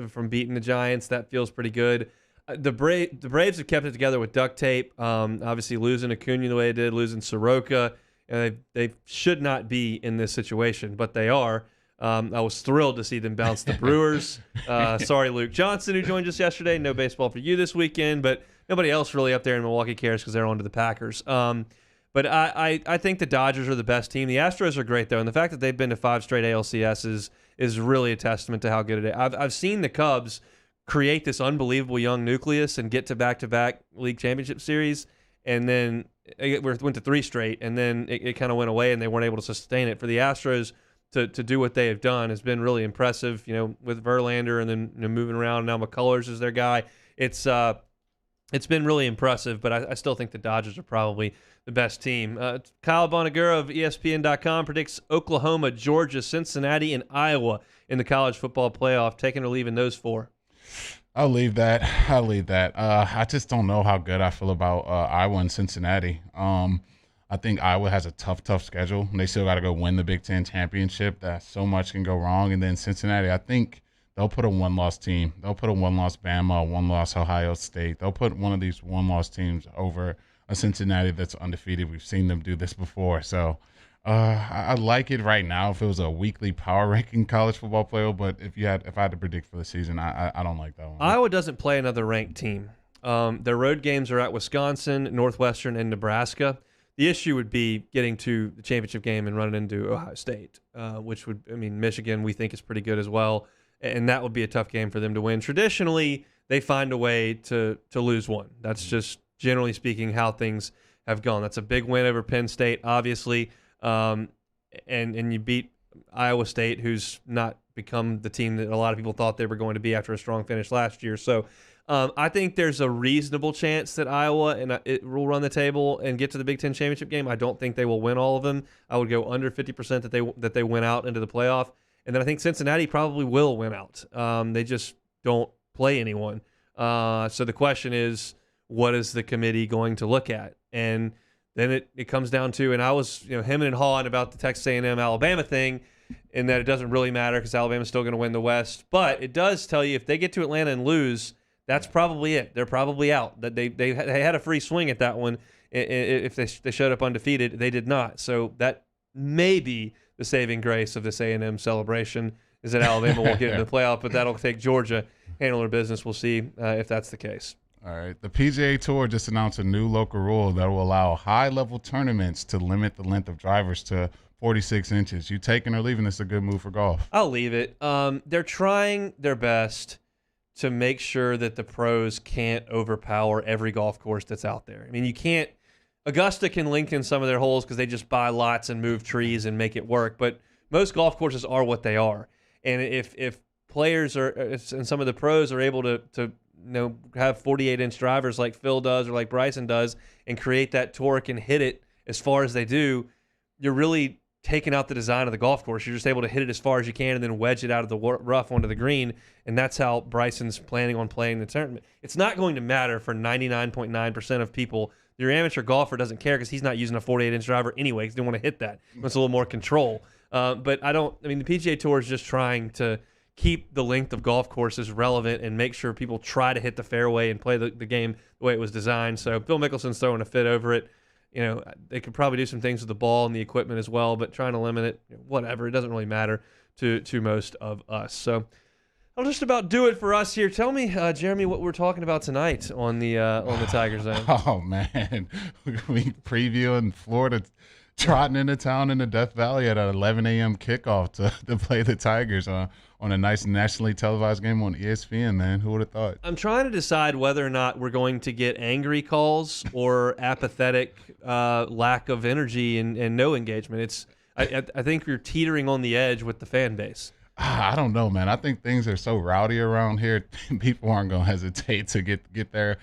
from beating the Giants, that feels pretty good. The Braves have kept it together with duct tape. Obviously, losing Acuna the way they did, losing Soroka, and they should not be in this situation, but they are. I was thrilled to see them bounce the Brewers. Sorry, Luke Johnson, who joined us yesterday. No baseball for you this weekend, but nobody else really up there in Milwaukee cares because they're on to the Packers. But I think the Dodgers are the best team. The Astros are great, though, and the fact that they've been to 5 straight ALCS is really a testament to how good it is. I've seen the Cubs create this unbelievable young nucleus and get to back-to-back league championship series, and then it went to 3 straight, and then it kind of went away, and they weren't able to sustain it. For the Astros to do what they have done has been really impressive, with Verlander and then moving around. Now McCullers is their guy. It's been really impressive, but I still think the Dodgers are probably the best team. Kyle Bonagura of ESPN.com predicts Oklahoma, Georgia, Cincinnati, and Iowa in the college football playoff. Taking or leaving those 4? I'll leave that. I just don't know how good I feel about Iowa and Cincinnati. I think Iowa has a tough schedule. They still got to go win the Big Ten championship. That so much can go wrong. And then Cincinnati, I think they'll put a 1-loss team. They'll put a 1-loss Bama, a 1-loss Ohio State. They'll put one of these 1-loss teams over a Cincinnati that's undefeated. We've seen them do this before. So I like it right now if it was a weekly power ranking college football player. But if I had to predict for the season, I don't like that one. Iowa doesn't play another ranked team. Their road games are at Wisconsin, Northwestern, and Nebraska. The issue would be getting to the championship game and running into Ohio State, which would, Michigan we think is pretty good as well. And that would be a tough game for them to win. Traditionally, they find a way to lose one. That's just, generally speaking, how things have gone. That's a big win over Penn State, obviously. And you beat Iowa State, who's not become the team that a lot of people thought they were going to be after a strong finish last year. So I think there's a reasonable chance that Iowa it will run the table and get to the Big Ten championship game. I don't think they will win all of them. I would go under 50% that they win out into the playoff. And then I think Cincinnati probably will win out. They just don't play anyone. So the question is, what is the committee going to look at? And then it comes down to, and I was hemming and hawing about the Texas A&M Alabama thing, in that it doesn't really matter because Alabama's still going to win the West. But it does tell you if they get to Atlanta and lose, that's probably it. They're probably out. That they had a free swing at that one. If they showed up undefeated, they did not. So that may be the saving grace of this A&M celebration, is that Alabama won't get into the playoff, but that'll take Georgia handle their business. We'll see if that's the case. All right. The PGA Tour just announced a new local rule that will allow high-level tournaments to limit the length of drivers to 46 inches. You taking or leaving this a good move for golf? I'll leave it. They're trying their best to make sure that the pros can't overpower every golf course that's out there. You can't. Augusta can lengthen some of their holes because they just buy lots and move trees and make it work. But most golf courses are what they are. And if players and some of the pros are able to have 48-inch drivers like Phil does or like Bryson does and create that torque and hit it as far as they do, you're really taking out the design of the golf course. You're just able to hit it as far as you can and then wedge it out of the rough onto the green, and that's how Bryson's planning on playing the tournament. It's not going to matter for 99.9% of people. Your amateur golfer doesn't care because he's not using a 48-inch driver anyway because they want to hit that. He wants a little more the PGA Tour is just trying to keep the length of golf courses relevant and make sure people try to hit the fairway and play the game the way it was designed. So Phil Mickelson's throwing a fit over it. They could probably do some things with the ball and the equipment as well, but trying to limit it, whatever, it doesn't really matter to most of us. So I'll just about do it for us here. Tell me, Jeremy, what we're talking about tonight on the Tiger Zone. Oh man, we previewing Florida trotting into town in the Death Valley at an 11 a.m. kickoff to play the Tigers on a nice nationally televised game on ESPN, man. Who would have thought? I'm trying to decide whether or not we're going to get angry calls or apathetic lack of energy and no engagement. I think you're teetering on the edge with the fan base. I don't know, man. I think things are so rowdy around here. People aren't gonna hesitate to get their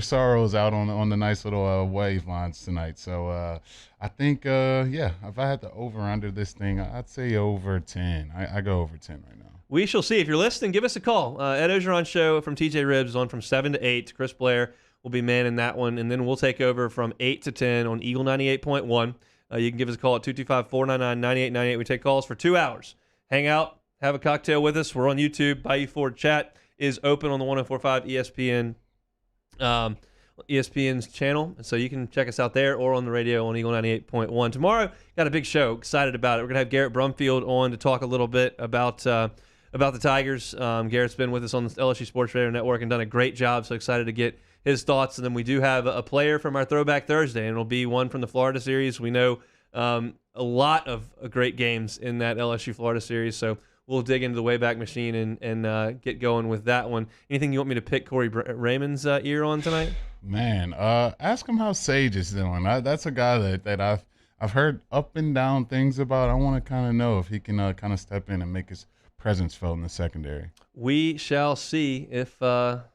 sorrows out on the nice little wave lines tonight. So I think if I had to over under this thing, I'd say over 10. I go over 10 right now. We shall see. If you're listening, give us a call. Ed Ogeron Show from TJ Ribs on from 7 to 8. Chris Blair will be manning that one, and then we'll take over from 8 to 10 on Eagle 98.1. You can give us a call at 225-499-9898. We take calls for 2 hours. Hang out. Have a cocktail with us. We're on YouTube. Bayou Ford Chat is open on the 104.5 ESPN, ESPN's channel, so you can check us out there or on the radio on Eagle 98.1. Tomorrow, got a big show. Excited about it. We're gonna have Garrett Brumfield on to talk a little bit about the Tigers. Garrett's been with us on the LSU Sports Radio Network and done a great job. So excited to get his thoughts. And then we do have a player from our Throwback Thursday, and it'll be one from the Florida series. We know a lot of great games in that LSU Florida series, so we'll dig into the Wayback Machine and get going with that one. Anything you want me to pick Corey Raymond's ear on tonight? Man, ask him how Sage is doing. That's a guy that I've heard up and down things about. I want to kind of know if he can kind of step in and make his presence felt in the secondary. We shall see if what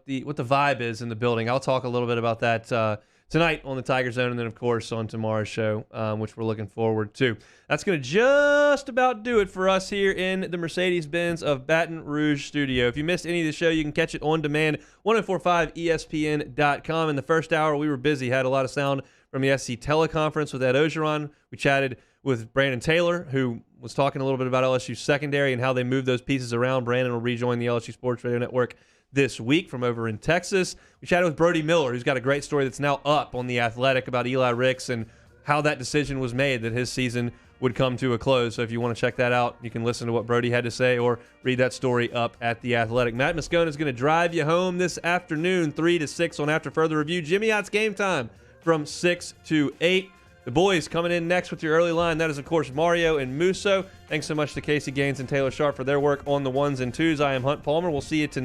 the vibe is in the building. I'll talk a little bit about that tonight on the Tiger Zone, and then, of course, on tomorrow's show, which we're looking forward to. That's going to just about do it for us here in the Mercedes-Benz of Baton Rouge studio. If you missed any of the show, you can catch it on demand, 1045ESPN.com. In the first hour, we were busy, had a lot of sound from the SC teleconference with Ed Ogeron. We chatted with Brandon Taylor, who was talking a little bit about LSU's secondary and how they moved those pieces around. Brandon will rejoin the LSU Sports Radio Network this week from over in Texas. We chatted with Brody Miller, who's got a great story that's now up on The Athletic about Eli Ricks and how that decision was made that his season would come to a close. So if you want to check that out, you can listen to what Brody had to say or read that story up at The Athletic. Matt Moscona is going to drive you home this afternoon, 3 to 6 on After Further Review. Jimmy Ott's Game Time from 6 to 8. The boys coming in next with your early line. That is, of course, Mario and Musso. Thanks so much to Casey Gaines and Taylor Sharp for their work on the ones and twos. I am Hunt Palmer. We'll see you tonight.